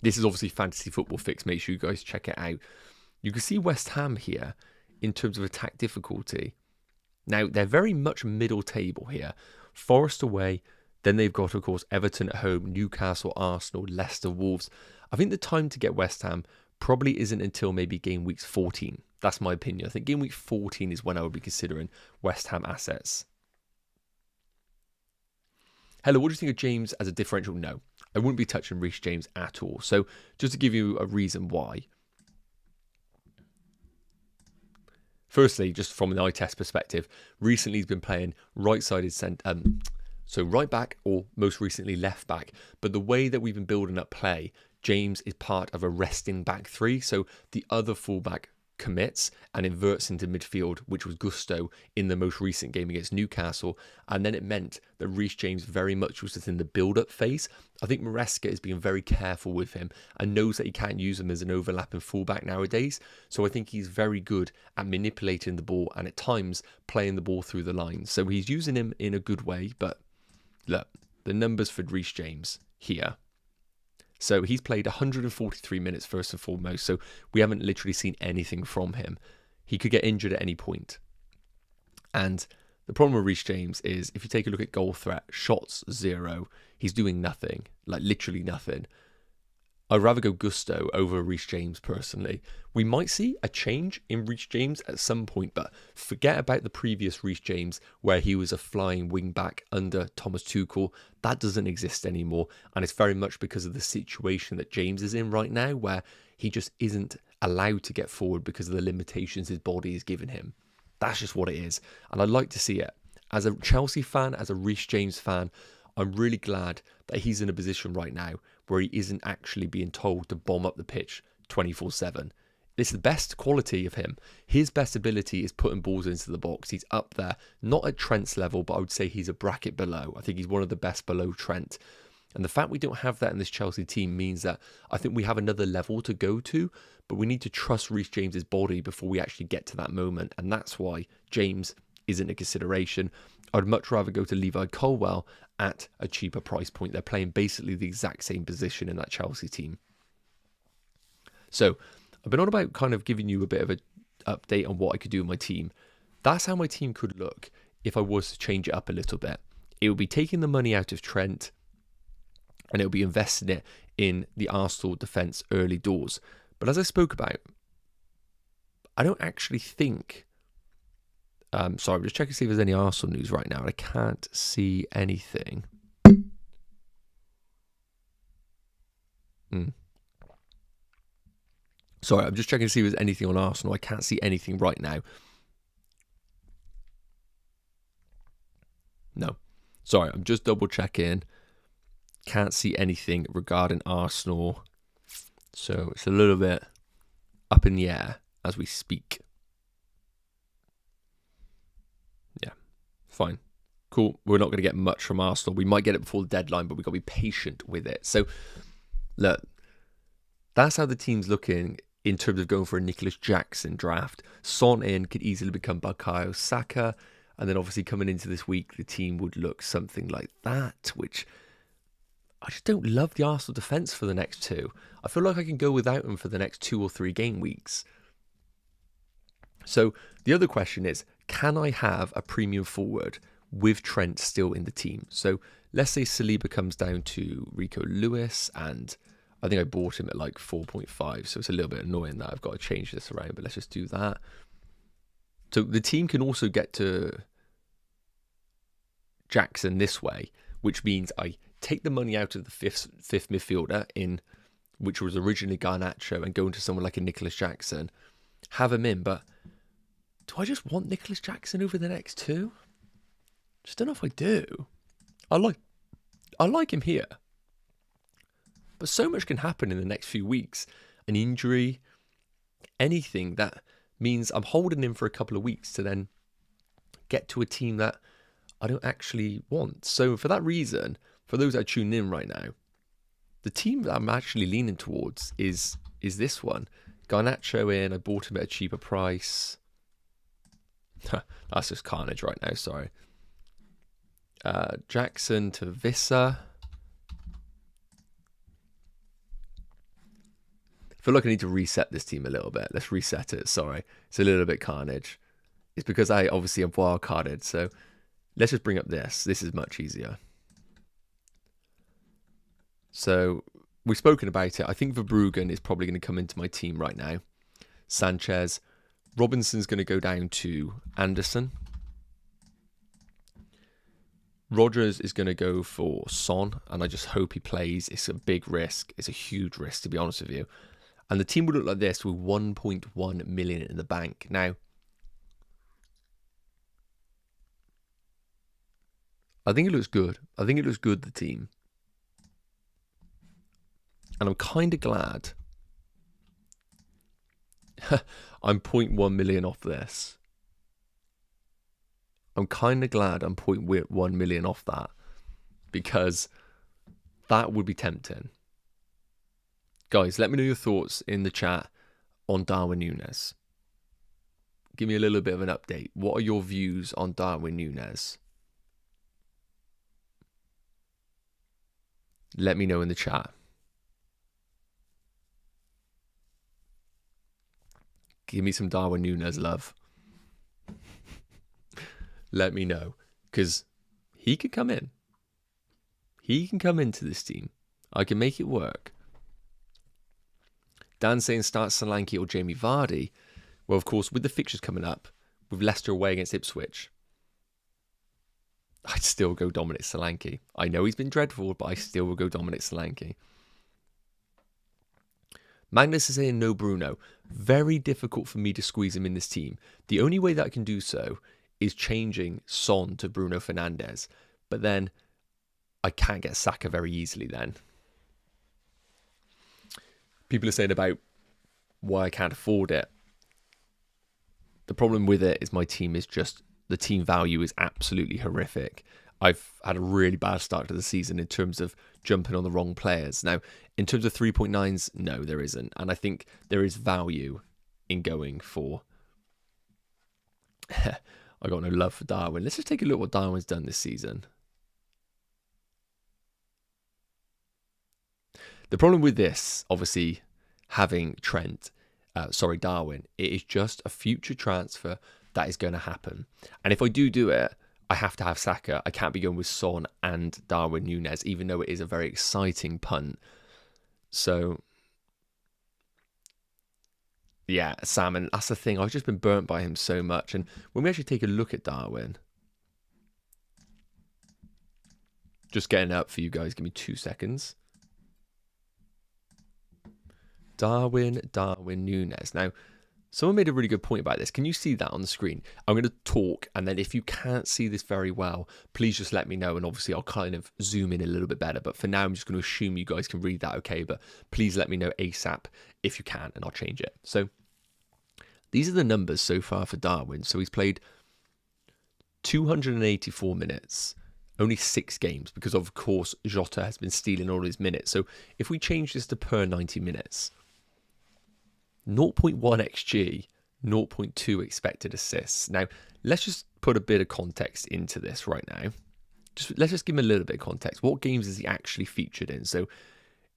this is obviously Fantasy Football Fix. Make sure you guys check it out. You can see West Ham here in terms of attack difficulty. Now, they're very much middle table here. Forest away, then they've got, of course, Everton at home, Newcastle, Arsenal, Leicester, Wolves. I think the time to get West Ham probably isn't until maybe game week 14. That's my opinion. I think game week 14 is when I would be considering West Ham assets. Hello, what do you think of James as a differential? No, I wouldn't be touching Reece James at all. So just to give you a reason why. Firstly, just from an eye test perspective, recently he's been playing right-sided so right back or most recently left back. But the way that we've been building up play, James is part of a resting back three. So the other fullback commits and inverts into midfield, which was Gusto in the most recent game against Newcastle. And then it meant that Reece James very much was just in the build-up phase. I think Maresca is being very careful with him and knows that he can't use him as an overlapping fullback nowadays. So I think he's very good at manipulating the ball and at times playing the ball through the lines. So he's using him in a good way. But look, the numbers for Reece James here. So he's played 143 minutes first and foremost. So we haven't literally seen anything from him. He could get injured at any point. And the problem with Reece James is if you take a look at goal threat, shots 0. He's doing nothing, like literally nothing. I'd rather go Gusto over Reece James personally. We might see a change in Reece James at some point, but forget about the previous Reece James where he was a flying wing back under Thomas Tuchel. That doesn't exist anymore, and it's very much because of the situation that James is in right now where he just isn't allowed to get forward because of the limitations his body is giving him. That's just what it is, and I'd like to see it. As a Chelsea fan, as a Reece James fan, I'm really glad that he's in a position right now where he isn't actually being told to bomb up the pitch 24/7. This is the best quality of him. His best ability is putting balls into the box. He's up there, not at Trent's level, but I would say he's a bracket below. I think he's one of the best below Trent. And the fact we don't have that in this Chelsea team means that I think we have another level to go to, but we need to trust Reece James's body before we actually get to that moment. And that's why James isn't a consideration. I'd much rather go to Levi Colwill at a cheaper price point. They're playing basically the exact same position in that Chelsea team. So I've been on about kind of giving you a bit of an update on what I could do with my team. That's how my team could look if I was to change it up a little bit. It would be taking the money out of Trent and it would be investing it in the Arsenal defence early doors. But as I spoke about, I don't actually think... sorry, I'm just checking to see if there's any Arsenal news right now. I can't see anything. Sorry, I'm just checking to see if there's anything on Arsenal. I can't see anything right now. No. Sorry, I'm just double checking. Can't see anything regarding Arsenal. So it's a little bit up in the air as we speak. Yeah, fine. Cool. We're not going to get much from Arsenal. We might get it before the deadline, but we've got to be patient with it. So, look, that's how the team's looking in terms of going for a Nicholas Jackson draft. Son in could easily become Bukayo Saka. And then obviously coming into this week, the team would look something like that, which I just don't love the Arsenal defence for the next two. I feel like I can go without them for the next 2 or 3 game weeks. So the other question is, can I have a premium forward with Trent still in the team? So let's say Saliba comes down to Rico Lewis, and I think I bought him at like 4.5, so it's a little bit annoying that I've got to change this around, but let's just do that. So the team can also get to Jackson this way, which means I take the money out of the fifth midfielder in, which was originally Garnacho, and go into someone like a Nicholas Jackson, have him in. But do I just want Nicholas Jackson over the next 2? Just don't know if I do. I like him here, but so much can happen in the next few weeks. An injury, anything that means I'm holding him for a couple of weeks to then get to a team that I don't actually want. So for that reason, for those that are tuning in right now, the team that I'm actually leaning towards is this one. Garnacho in, I bought him at a cheaper price. That's just carnage right now, sorry. Jackson to Vissa. I feel like I need to reset this team a little bit. Let's reset it, sorry. It's a little bit carnage. It's because I obviously have wildcarded, so let's just bring up this. This is much easier. So we've spoken about it. I think Verbruggen is probably going to come into my team right now. Sanchez. Robinson's going to go down to Anderson. Rodgers is going to go for Son, and I just hope he plays. It's a big risk. It's a huge risk, to be honest with you. And the team would look like this with 1.1 million in the bank. Now, I think it looks good. I think it looks good, the team. And I'm kind of glad I'm 0.1 million off this. I'm kind of glad I'm 0.1 million off that, because that would be tempting. Guys, let me know your thoughts in the chat on Darwin Núñez. Give me a little bit of an update. What are your views on Darwin Núñez? Let me know in the chat. Give me some Darwin Núñez love. Let me know, because he could come in. He can come into this team. I can make it work. Dan saying start Solanke or Jamie Vardy. Well, of course, with the fixtures coming up, with Leicester away against Ipswich, I'd still go Dominic Solanke. I know he's been dreadful, but I still will go Dominic Solanke. Magnus is saying no Bruno. Very difficult for me to squeeze him in this team. The only way that I can do so is changing Son to Bruno Fernandes. But then I can't get Saka very easily then. People are saying about why I can't afford it. The problem with it is my team is just, the team value is absolutely horrific. I've had a really bad start to the season in terms of jumping on the wrong players. Now, in terms of 3.9s, no, there isn't. And I think there is value in going for... I got no love for Darwin. Let's just take a look at what Darwin's done this season. The problem with this, obviously, having Darwin, it is just a future transfer that is going to happen. And if I do it, I have to have Saka. I can't be going with Son and Darwin Núñez, even though it is a very exciting punt. So, yeah, Sam, and that's the thing. I've just been burnt by him so much. And when we actually take a look at Darwin, just getting up for you guys, give me 2 seconds. Darwin Núñez. Now, someone made a really good point about this. Can you see that on the screen? I'm going to talk, and then if you can't see this very well, please just let me know, and obviously I'll kind of zoom in a little bit better. But for now, I'm just going to assume you guys can read that okay, but please let me know ASAP if you can, and I'll change it. So, these are the numbers so far for Darwin. So he's played 284 minutes, only 6 games, because of course Jota has been stealing all his minutes. So if we change this to per 90 minutes, 0.1 XG, 0.2 expected assists. Now, let's just put a bit of context into this right now. Let's just give him a little bit of context. What games is he actually featured in? So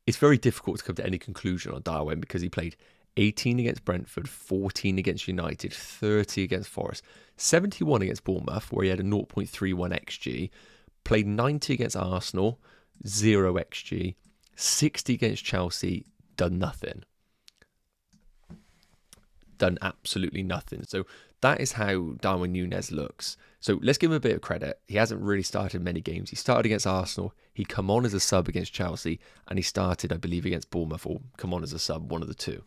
it's very difficult to come to any conclusion on Darwin because he played 18 against Brentford, 14 against United, 30 against Forest, 71 against Bournemouth, where he had a 0.31 XG, played 90 against Arsenal, 0 XG, 60 against Chelsea, done nothing. Done absolutely nothing. So that is how Darwin Núñez looks. So let's give him a bit of credit. He hasn't really started many games. He started against Arsenal. He come on as a sub against Chelsea, and he started, I believe, against Bournemouth, or come on as a sub, one of the two.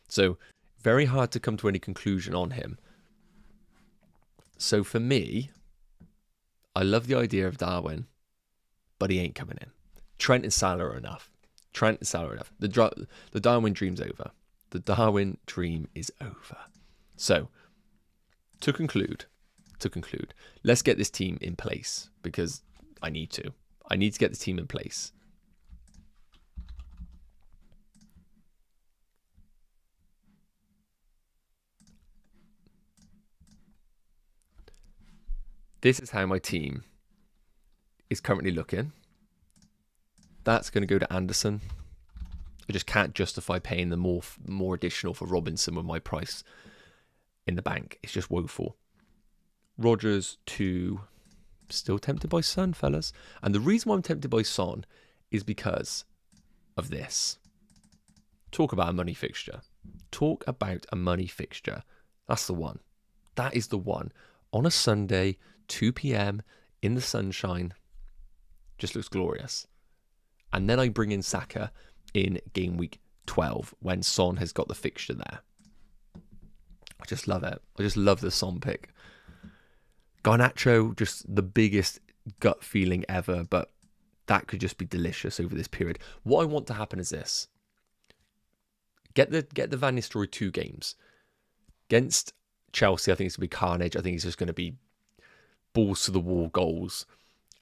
So very hard to come to any conclusion on him. So for me, I love the idea of Darwin, but he ain't coming in. Trent and Salah are enough. The Darwin dream's over. The Darwin dream is over. So, to conclude, let's get this team in place, because I need to. I need to get this team in place. This is how my team is currently looking. That's going to go to Anderson. I just can't justify paying the more additional for Robinson with my price in the bank. It's just woeful. Rodgers to... Still tempted by Son, fellas. And the reason why I'm tempted by Son is because of this. Talk about a money fixture. That's the one. That is the one. On a Sunday, 2 p.m, in the sunshine. Just looks glorious. And then I bring in Saka in game week 12 when Son has got the fixture there. I just love it. I just love the Son pick. Garnacho, just the biggest gut feeling ever, but that could just be delicious over this period. What I want to happen is this. Get the Van Nistelrooy 2 games. Against Chelsea, I think it's going to be carnage. I think it's just going to be balls to the wall goals.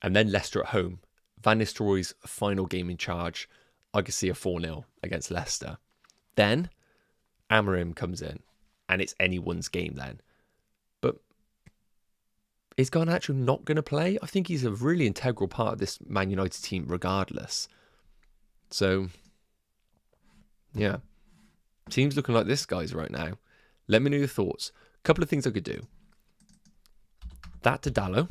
And then Leicester at home. Van Nistelrooy's final game in charge. I could see a 4-0 against Leicester. Then Amorim comes in, and it's anyone's game then. But is Garnacho not going to play? I think he's a really integral part of this Man United team regardless. So, yeah. Team's looking like this, guys, right now. Let me know your thoughts. A couple of things I could do. That to Dallo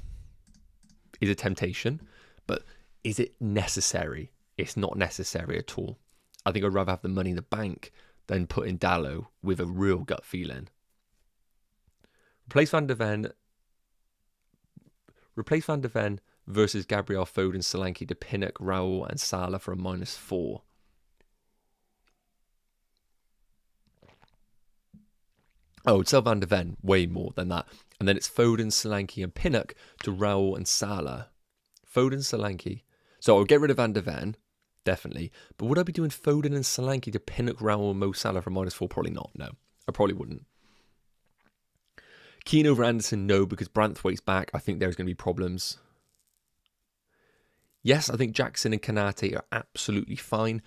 is a temptation, but is it necessary? It's not necessary at all. I think I'd rather have the money in the bank than put in Dallo with a real gut feeling. Replace Van de Ven versus Gabriel, Foden, Solanke to Pinnock, Raul and Salah for a -4. Oh, it's sell Van de Ven way more than that. And then it's Foden, Solanke and Pinnock to Raul and Salah. Foden, Solanke. So I'll get rid of Van de Ven, definitely. But would I be doing Foden and Solanke to Pinnock, Raul and Mo Salah for -4? Probably not, no. I probably wouldn't. Keane over Anderson, no, because Branthwaite's back. I think there's going to be problems. Yes, I think Jackson and Kanate are absolutely fine.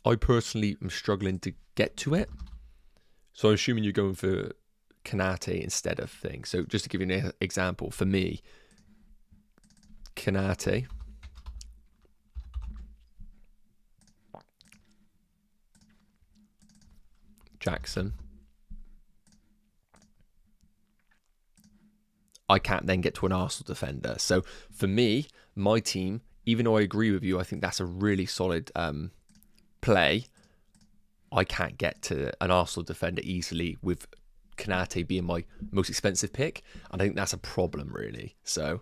I personally am struggling to get to it. So I'm assuming you're going for Konate instead of thing. So just to give you an example, for me, Konate, Jackson, I can't then get to an Arsenal defender. So for me, my team, even though I agree with you, I think that's a really solid play, I can't get to an Arsenal defender easily with Konate being my most expensive pick. And I think that's a problem, really. So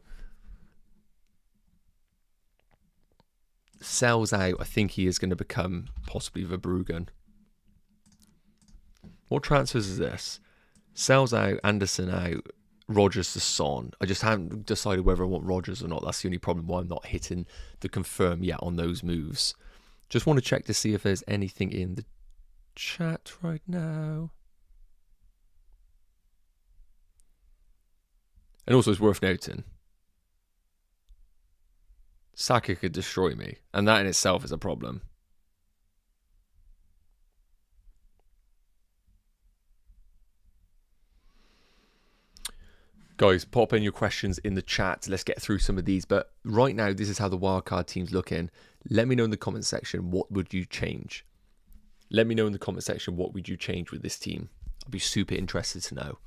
sells out, I think he is going to become possibly Verbruggen. What transfers is this? Sells out, Anderson out, Rodgers to Son. I just haven't decided whether I want Rodgers or not. That's the only problem why I'm not hitting the confirm yet on those moves. Just want to check to see if there's anything in the chat right now. And also it's worth noting, Saka could destroy me, and that in itself is a problem. Guys, pop in your questions in the chat. Let's get through some of these. But right now, this is how the wildcard team's looking. Let me know in the comment section, what would you change? Let me know in the comment section, what would you change with this team? I'd be super interested to know.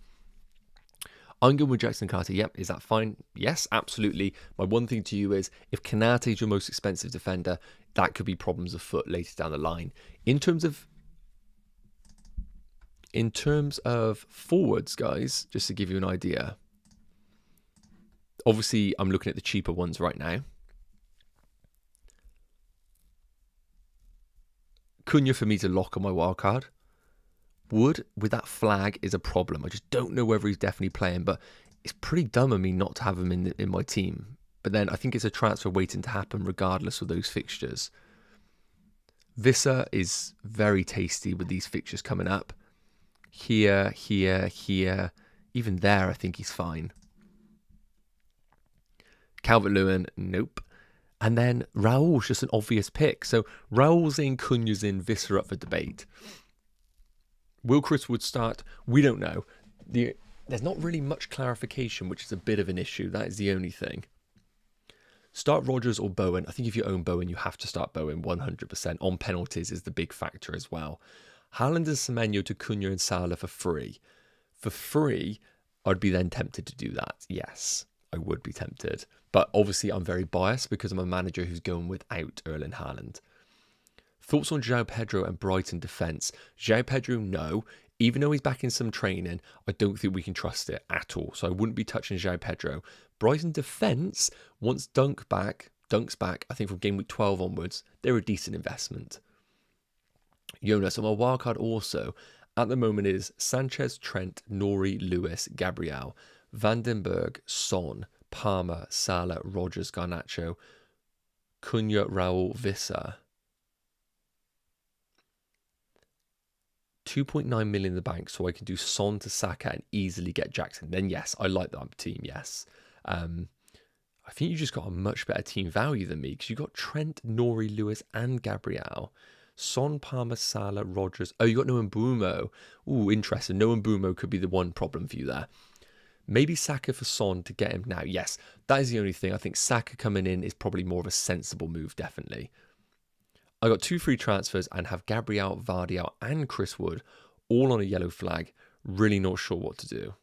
I'm going with Jackson Carter. Yep, is that fine? Yes, absolutely. My one thing to you is, if Konate is your most expensive defender, that could be problems afoot later down the line. In terms of forwards, guys, just to give you an idea. Obviously, I'm looking at the cheaper ones right now. Cunha for me to lock on my wildcard. Wood with that flag is a problem. I just don't know whether he's definitely playing, but it's pretty dumb of me not to have him in my team. But then I think it's a transfer waiting to happen regardless of those fixtures. Visser is very tasty with these fixtures coming up. Here, here, here. Even there, I think he's fine. Calvert-Lewin, nope. And then Raul's just an obvious pick. So Raul's in, Cunha's in, Visser up for debate. Will Chris Wood start? We don't know. There's not really much clarification, which is a bit of an issue. That is the only thing. Start Rodgers or Bowen. I think if you own Bowen, you have to start Bowen 100%. On penalties is the big factor as well. Haaland and Semenyo to Cunha and Salah for free. For free, I'd be then tempted to do that. Yes, I would be tempted. But obviously, I'm very biased because I'm a manager who's going without Erling Haaland. Thoughts on João Pedro and Brighton defence? João Pedro, no. Even though he's back in some training, I don't think we can trust it at all. So I wouldn't be touching João Pedro. Brighton defence, once Dunk's back, I think from game week 12 onwards, they're a decent investment. Jonas, on my wildcard also, at the moment is Sanchez, Trent, Nori, Lewis, Gabriel, Vandenberg, Son, Palmer, Salah, Rodgers, Garnacho, Cunha, Raul, Visser. 2.9 million in the bank, so I can do Son to Saka and easily get Jackson. Then yes, I like that team, yes. I think you just got a much better team value than me because you got Trent, Nori, Lewis and Gabriel. Son, Palmer, Salah, Rodgers. Oh, you got no Mbumo. Ooh, interesting. No Mbumo could be the one problem for you there. Maybe Saka for Son to get him now. Yes, that is the only thing. I think Saka coming in is probably more of a sensible move, definitely. I got 2 free transfers and have Gabriel, Vardiel and Chris Wood all on a yellow flag. Really not sure what to do.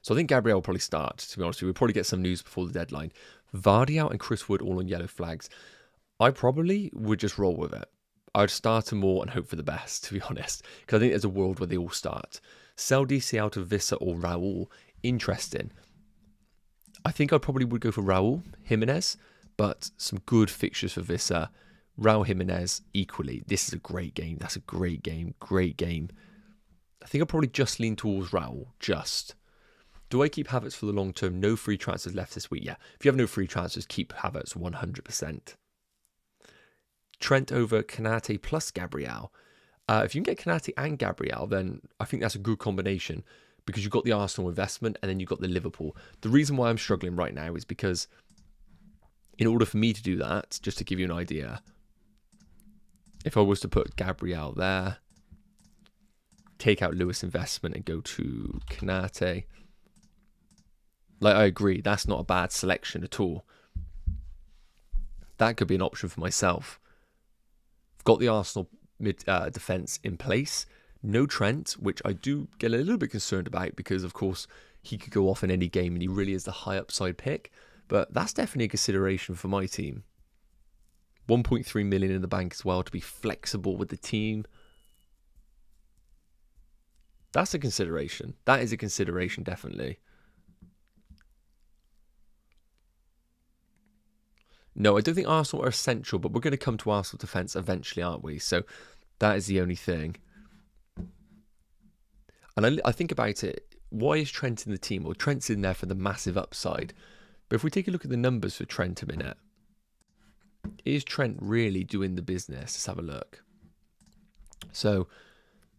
So I think Gabriel will probably start, to be honest with you. We'll probably get some news before the deadline. Vardiel and Chris Wood all on yellow flags. I probably would just roll with it. I'd start them all and hope for the best, to be honest. Because I think there's a world where they all start. Sell DC out of Visser or Raul. Interesting. I think I probably would go for Raul Jimenez, but some good fixtures for Visser. Raul Jimenez equally. This is a great game. That's a great game. Great game. I think I'll probably just lean towards Raul. Just. Do I keep Havertz for the long term? No free transfers left this week. Yeah. If you have no free transfers, keep Havertz 100%. Trent over Konate plus Gabriel. If you can get Konate and Gabriel, then I think that's a good combination because you've got the Arsenal investment and then you've got the Liverpool. The reason why I'm struggling right now is because in order for me to do that, just to give you an idea, if I was to put Gabriel there, take out Lewis investment and go to Konate. Like, I agree, that's not a bad selection at all. That could be an option for myself. I've got the Arsenal defence in place. No Trent, which I do get a little bit concerned about because, of course, he could go off in any game and he really is the high upside pick. But that's definitely a consideration for my team. 1.3 million in the bank as well to be flexible with the team. That's a consideration. That is a consideration, definitely. No, I don't think Arsenal are essential, but we're going to come to Arsenal defence eventually, aren't we? So that is the only thing. And I think about it, why is Trent in the team? Well, Trent's in there for the massive upside. But if we take a look at the numbers for Trent a minute, is Trent really doing the business? Let's have a look. So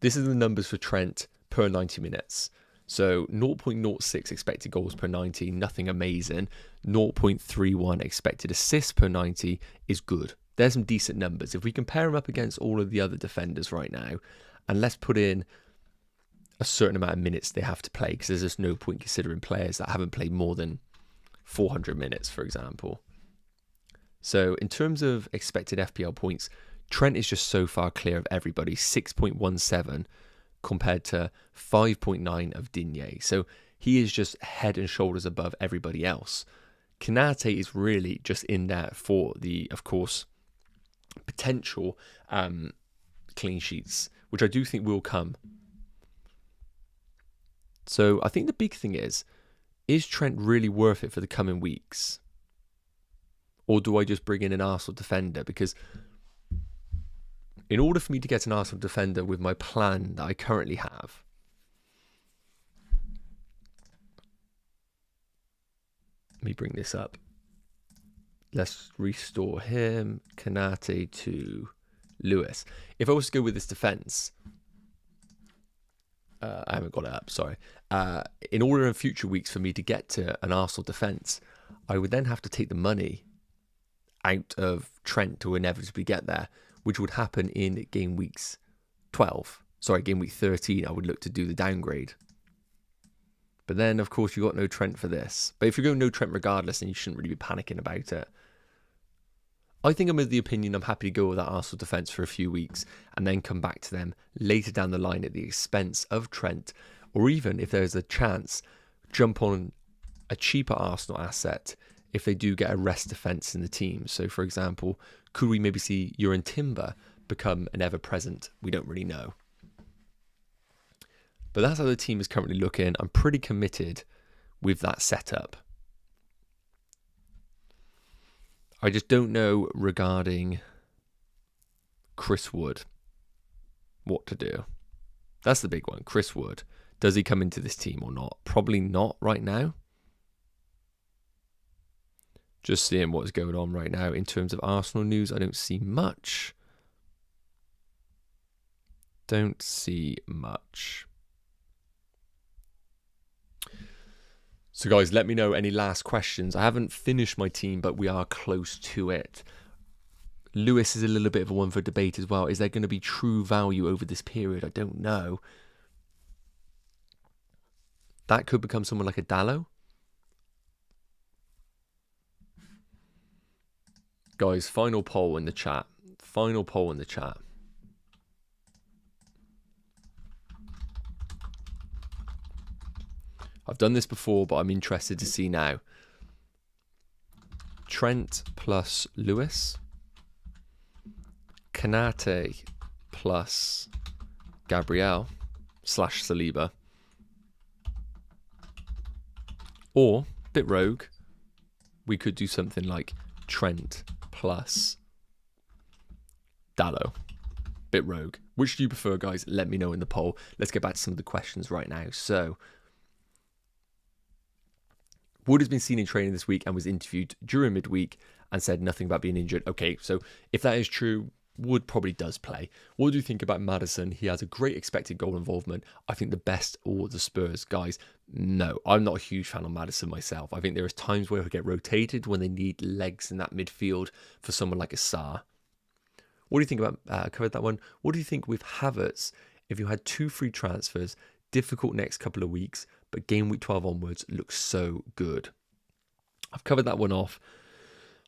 this is the numbers for Trent per 90 minutes. So 0.06 expected goals per 90, nothing amazing. 0.31 expected assists per 90 is good. There's some decent numbers. If we compare him up against all of the other defenders right now, and let's put in a certain amount of minutes they have to play, because there's just no point considering players that haven't played more than 400 minutes, for example. So in terms of expected FPL points, Trent is just so far clear of everybody, 6.17 compared to 5.9 of Digne. So he is just head and shoulders above everybody else. Konate is really just in there for the, of course, potential clean sheets, which I do think will come. So I think the big thing is Trent really worth it for the coming weeks? Or do I just bring in an Arsenal defender? Because in order for me to get an Arsenal defender with my plan that I currently have, let me bring this up. Let's restore him, Konate to Lewis. If I was to go with this defence, I haven't got it up, sorry. In order in future weeks for me to get to an Arsenal defence, I would then have to take the money out of Trent to inevitably get there, which would happen in game week 13. I would look to do the downgrade. But then, of course, you got no Trent for this. But if you're going no Trent regardless, then you shouldn't really be panicking about it. I think I'm of the opinion I'm happy to go with that Arsenal defence for a few weeks and then come back to them later down the line at the expense of Trent, or even if there's a chance, jump on a cheaper Arsenal asset if they do get a rest defence in the team. So, for example, could we maybe see Uran Timber become an ever-present? We don't really know. But that's how the team is currently looking. I'm pretty committed with that setup. I just don't know regarding Chris Wood what to do. That's the big one. Chris Wood. Does he come into this team or not? Probably not right now. Just seeing what's going on right now in terms of Arsenal news. I don't see much. Don't see much. So guys, let me know any last questions. I haven't finished my team, but we are close to it. Lewis is a little bit of a one for debate as well. Is there going to be true value over this period? I don't know. That could become someone like a Dallo. Guys, final poll in the chat. Final poll in the chat. I've done this before, but I'm interested to see now. Trent plus Lewis. Konate plus Gabriel / Saliba. Or, bit rogue, we could do something like Trent plus Dallo. Bit rogue. Which do you prefer, guys? Let me know in the poll. Let's get back to some of the questions right now. So, Wood has been seen in training this week and was interviewed during midweek and said nothing about being injured. Okay, so if that is true, Wood probably does play. What do you think about Maddison? He has a great expected goal involvement. I think the best or the Spurs, guys. No, I'm not a huge fan of Maddison myself. I think there is times where he'll get rotated when they need legs in that midfield for someone like a Sarr. What do you think about, covered that one. What do you think with Havertz if you had 2 free transfers, difficult next couple of weeks, but game week 12 onwards looks so good. I've covered that one off.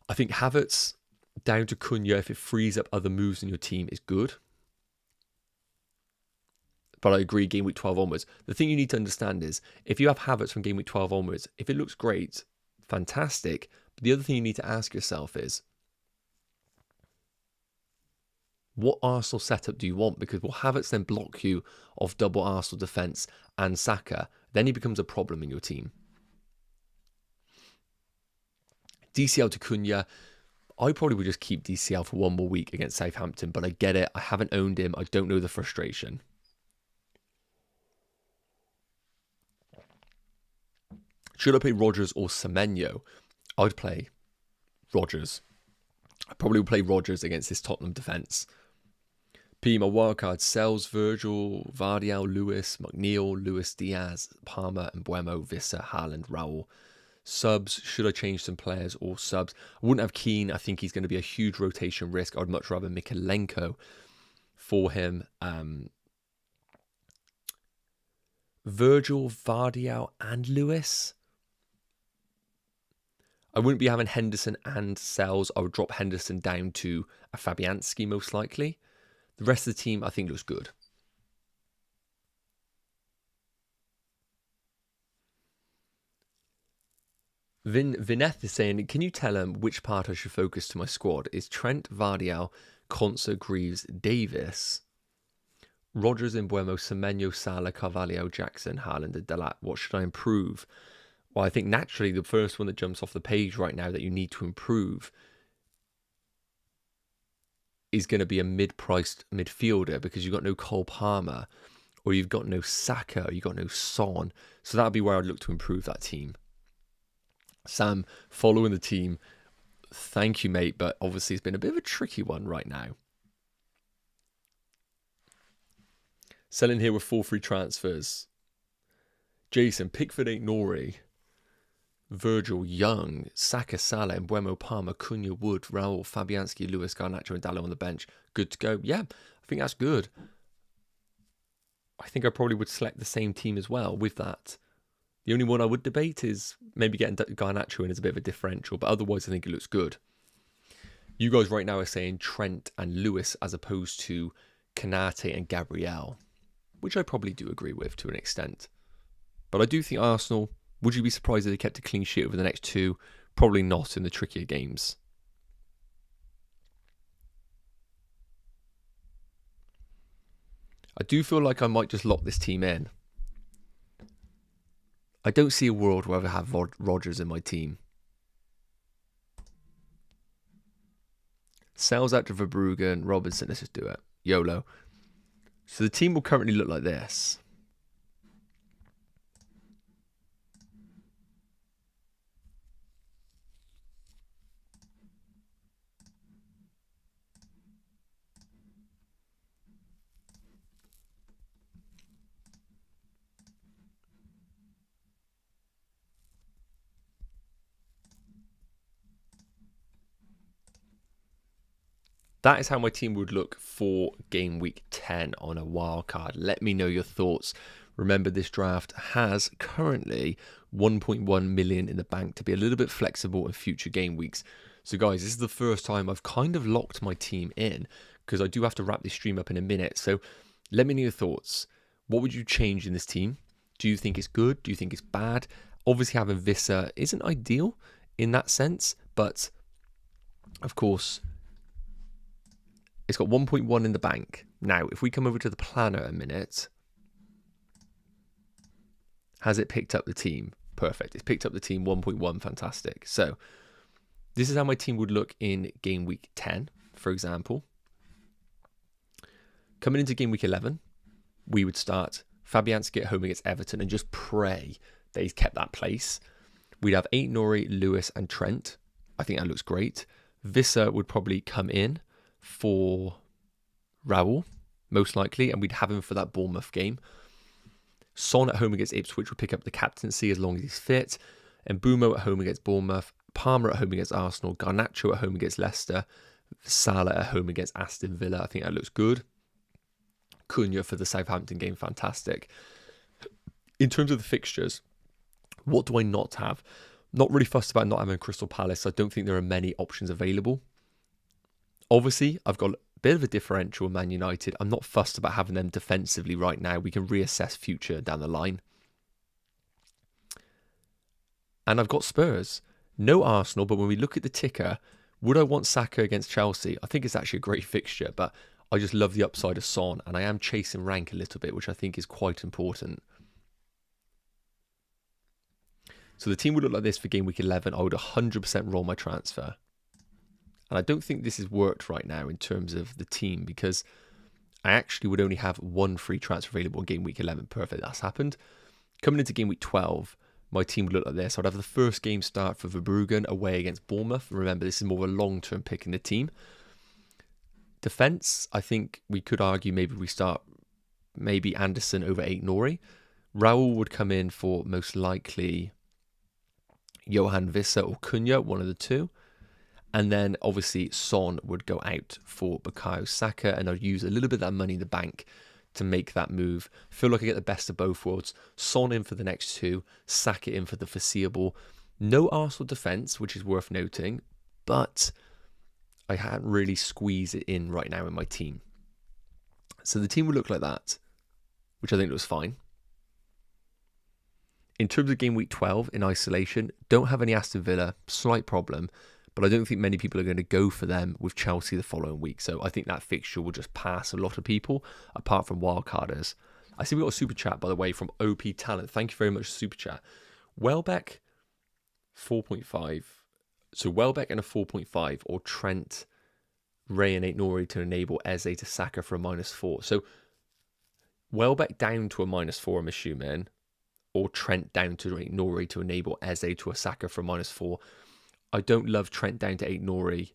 I think Havertz down to Cunha, if it frees up other moves in your team, is good. But I agree, game week 12 onwards. The thing you need to understand is, if you have Havertz from game week 12 onwards, if it looks great, fantastic. But the other thing you need to ask yourself is, what Arsenal setup do you want? Because will Havertz then block you off double Arsenal defence and Saka? Then he becomes a problem in your team. DCL to Cunha. I probably would just keep DCL for one more week against Southampton, but I get it. I haven't owned him. I don't know the frustration. Should I play Rodgers or Semenyo? I'd play Rodgers. I probably would play Rodgers against this Tottenham defence. P, my wildcard: Sells, Virgil, Vardial, Lewis, McNeil, Luis Diaz, Palmer, and Mbeumo, Visser, Haaland, Raul. Subs, should I change some players or subs? I wouldn't have Keane. I think he's going to be a huge rotation risk. I'd much rather Mikalenko for him. Virgil, Vardial, and Lewis. I wouldn't be having Henderson and Sells. I would drop Henderson down to a Fabianski most likely. The rest of the team, I think, looks good. Vineth is saying, can you tell him which part I should focus to my squad? Is Trent, Vardial, Konsa, Greaves, Davis, Rodgers, Mbeumo, Semenyo, Salah, Carvalho, Jackson, Haaland, and Delat? What should I improve? Well, I think naturally the first one that jumps off the page right now that you need to improve is going to be a mid-priced midfielder, because you've got no Cole Palmer, or you've got no Saka, or you've got no Son. So that would be where I'd look to improve that team. Sam, following the team, thank you, mate, but obviously it's been a bit of a tricky one right now. Selling here with 4 free transfers. Jason, Pickford, Nori, Virgil, Young, Saka, Salah, Mbeumo, Palmer, Cunha, Wood, Raul, Fabianski, Lewis, Garnacho, and Dallo on the bench. Good to go. Yeah, I think that's good. I think I probably would select the same team as well with that. The only one I would debate is maybe getting Garnacho in as a bit of a differential, but otherwise I think it looks good. You guys right now are saying Trent and Lewis as opposed to Kanate and Gabriel, which I probably do agree with to an extent. But I do think Arsenal, would you be surprised if they kept a clean sheet over the next 2? Probably not in the trickier games. I do feel like I might just lock this team in. I don't see a world where I have Rodgers in my team. Sells out to Verbruggen, Robinson, let's just do it. YOLO. So the team will currently look like this. That is how my team would look for game week 10 on a wildcard. Let me know your thoughts. Remember, this draft has currently 1.1 million in the bank to be a little bit flexible in future game weeks. So guys, this is the first time I've kind of locked my team in, because I do have to wrap this stream up in a minute. So let me know your thoughts. What would you change in this team? Do you think it's good? Do you think it's bad? Obviously having Visser isn't ideal in that sense, but of course, it's got 1.1 in the bank. Now, if we come over to the planner a minute, has it picked up the team? Perfect. It's picked up the team 1.1. Fantastic. So this is how my team would look in game week 10, for example. Coming into game week 11, we would start Fabianski at home against Everton and just pray that he's kept that place. We'd have Nori, Lewis, and Trent. I think that looks great. Visser would probably come in for Raul, most likely, and we'd have him for that Bournemouth game. Son at home against Ipswich would pick up the captaincy as long as he's fit. And Mbeumo at home against Bournemouth. Palmer at home against Arsenal. Garnacho at home against Leicester. Salah at home against Aston Villa. I think that looks good. Cunha for the Southampton game, fantastic. In terms of the fixtures, what do I not have? Not really fussed about not having Crystal Palace. I don't think there are many options available. Obviously, I've got a bit of a differential in Man United. I'm not fussed about having them defensively right now. We can reassess future down the line. And I've got Spurs. No Arsenal, but when we look at the ticker, would I want Saka against Chelsea? I think it's actually a great fixture, but I just love the upside of Son, and I am chasing rank a little bit, which I think is quite important. So the team would look like this for game week 11. I would 100% roll my transfer. And I don't think this has worked right now in terms of the team, because I actually would only have one free transfer available in game week 11. Perfect, that's happened. Coming into game week 12, my team would look like this. I'd have the first game start for Verbruggen away against Bournemouth. Remember, this is more of a long-term pick in the team. Defence, I think we could argue maybe we start Anderson over Aït-Nouri. Raul would come in for most likely Johan Vissa or Cunha, one of the two. And then obviously Son would go out for Bukayo Saka, and I'd use a little bit of that money in the bank to make that move. Feel like I get the best of both worlds. Son in for the next two, Saka in for the foreseeable. No Arsenal defence, which is worth noting, but I hadn't really squeezed it in right now in my team. So the team would look like that, which I think was fine. In terms of game week 12 in isolation, don't have any Aston Villa, slight problem, but I don't think many people are going to go for them with Chelsea the following week. So I think that fixture will just pass a lot of people, apart from wildcarders. I see we got a super chat, by the way, from OP Talent. Thank you very much, super chat. Welbeck, 4.5. So Welbeck and a 4.5, or Trent, Ray and Aït-Nouri to enable Eze to Saka for a -4. So Welbeck down to a -4, I'm assuming, or Trent down to Aït-Nouri to enable Eze to a Saka for a -4. I don't love Trent down to Aït-Nouri.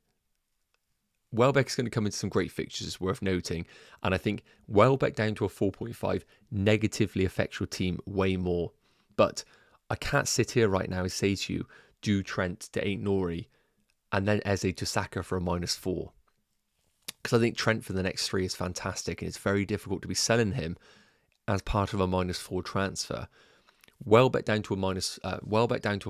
Welbeck's going to come into some great fixtures, it's worth noting. And I think Welbeck down to a 4.5 negatively affects your team way more. But I can't sit here right now and say to you, do Trent to Aït-Nouri and then Eze to Saka for a -4. Because I think Trent for the next 3 is fantastic, and it's very difficult to be selling him as part of a -4 transfer. Welbeck down to a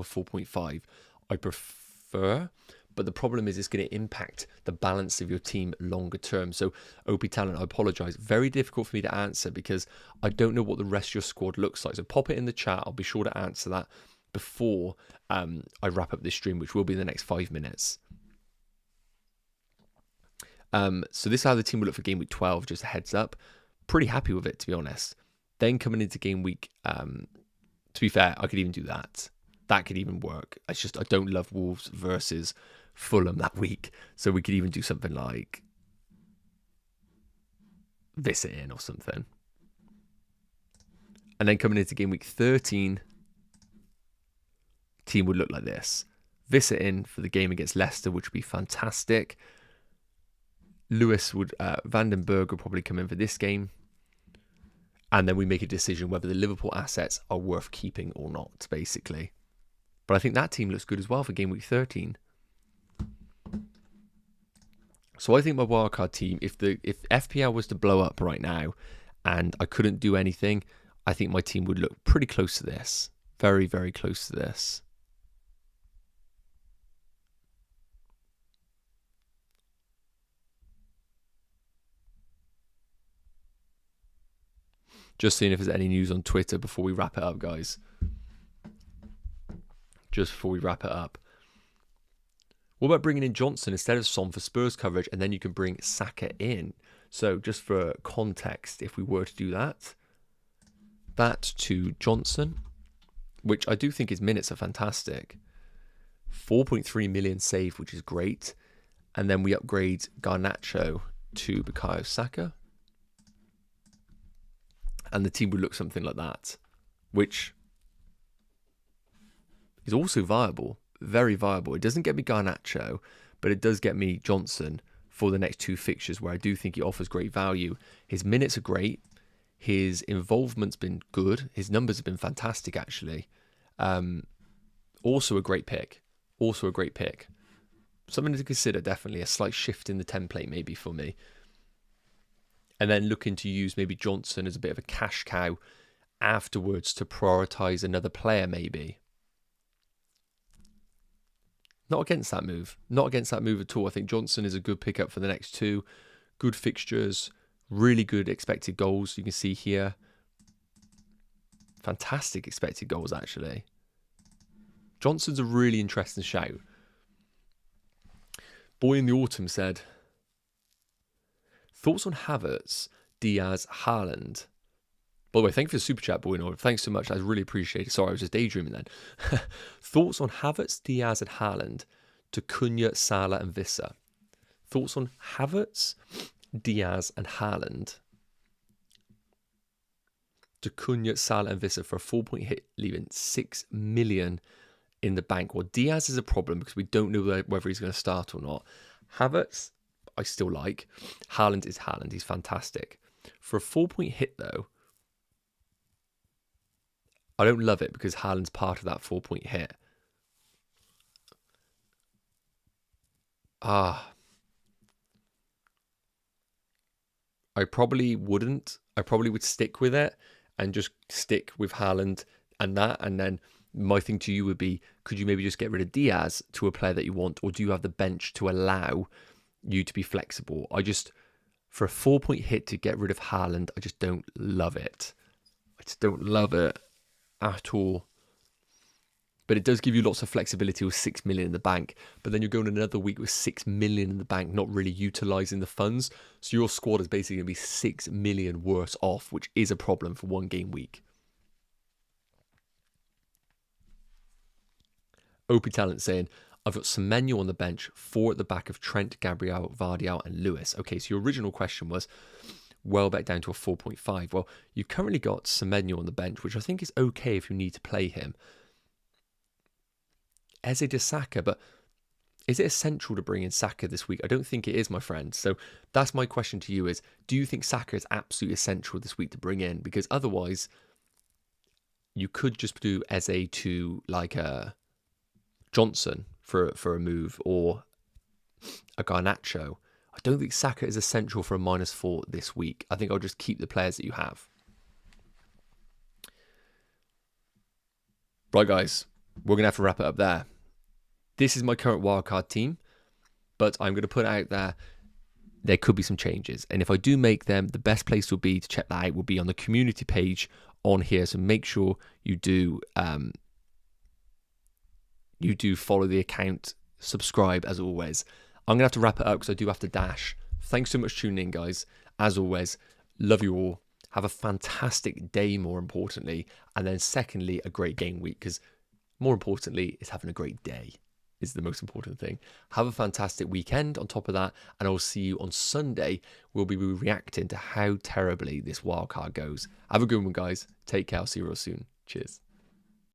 4.5, I prefer, but the problem is it's going to impact the balance of your team longer term. So OP Talent, I apologise, very difficult for me to answer because I don't know what the rest of your squad looks like. So pop it in the chat, I'll be sure to answer that before I wrap up this stream, which will be in the next 5 minutes. So this is how the team will look for game week 12, just a heads up. Pretty happy with it, to be honest. Then coming into game week, to be fair, I could even do that. That could even work. It's just I don't love Wolves versus Fulham that week. So we could even do something like this in or something. And then coming into game week 13, team would look like this. Vissa in for the game against Leicester, which would be fantastic. Vandenberg would probably come in for this game. And then we make a decision whether the Liverpool assets are worth keeping or not, basically. But I think that team looks good as well for game week 13. So I think my wildcard team, if FPL was to blow up right now and I couldn't do anything, I think my team would look pretty close to this. Very, very close to this. Just seeing if there's any news on Twitter before we wrap it up, guys. Just before we wrap it up. What about bringing in Johnson instead of Son for Spurs coverage, and then you can bring Saka in? So just for context, if we were to do that to Johnson, which I do think his minutes are fantastic. 4.3 million saved, which is great. And then we upgrade Garnacho to Bukayo Saka. And the team would look something like that, which is also viable, very viable. It doesn't get me Garnacho, but it does get me Johnson for the next 2 fixtures where I do think he offers great value. His minutes are great. His involvement's been good. His numbers have been fantastic, actually. Also a great pick. Something to consider, definitely. A slight shift in the template maybe for me. and then looking to use maybe Johnson as a bit of a cash cow afterwards to prioritise another player maybe. Not against that move. Not against that move at all. I think Johnson is a good pickup for the next two. Good fixtures. Really good expected goals. You can see here. Fantastic expected goals, actually. Johnson's a really interesting shout. Boy in the Autumn said, thoughts on Havertz, Diaz, Haaland? By the way, thank you for the super chat, Boy in the Autumn. Thanks so much. I really appreciate it. Sorry, I was just daydreaming then. Thoughts on Havertz, Diaz, and Haaland to Cunha, Salah, and Vissa. Thoughts on Havertz, Diaz, and Haaland to Cunha, Salah, and Vissa for a 4-point hit, leaving 6 million in the bank. Well, Diaz is a problem because we don't know whether he's going to start or not. Havertz, I still like. Haaland is Haaland. He's fantastic. For a 4-point hit, though, I don't love it because Haaland's part of that 4-point hit. I probably wouldn't. I probably would stick with it and just stick with Haaland and that. And then my thing to you would be, could you maybe just get rid of Diaz to a player that you want? Or do you have the bench to allow you to be flexible? For a 4-point hit to get rid of Haaland, I just don't love it. I just don't love it at all. But it does give you lots of flexibility with 6 million in the bank. But then you're going another week with 6 million in the bank, not really utilising the funds. So your squad is basically going to be 6 million worse off, which is a problem for one game week. OP Talent saying, I've got Semenyo on the bench, 4 at the back of Trent, Gabriel, Vardial, and Lewis. Okay, so your original question was, Welbeck down to a 4.5. Well, you've currently got Semenyo on the bench, which I think is okay if you need to play him. Eze de Saka, but is it essential to bring in Saka this week? I don't think it is, my friend. So that's my question to you is, do you think Saka is absolutely essential this week to bring in? Because otherwise, you could just do Eze to like a Johnson for a move or a Garnacho. I don't think Saka is essential for a -4 this week. I think I'll just keep the players that you have. Right, guys, we're going to have to wrap it up there. This is my current wildcard team, but I'm going to put out there could be some changes. And if I do make them, the best place will be to check that out will be on the community page on here. So make sure you do follow the account, subscribe as always. I'm going to have to wrap it up because I do have to dash. Thanks so much for tuning in, guys. As always, love you all. Have a fantastic day, more importantly. And then secondly, a great game week, because more importantly, is having a great day is the most important thing. Have a fantastic weekend on top of that. And I'll see you on Sunday. We'll be reacting to how terribly this wildcard goes. Have a good one, guys. Take care. I'll see you real soon. Cheers.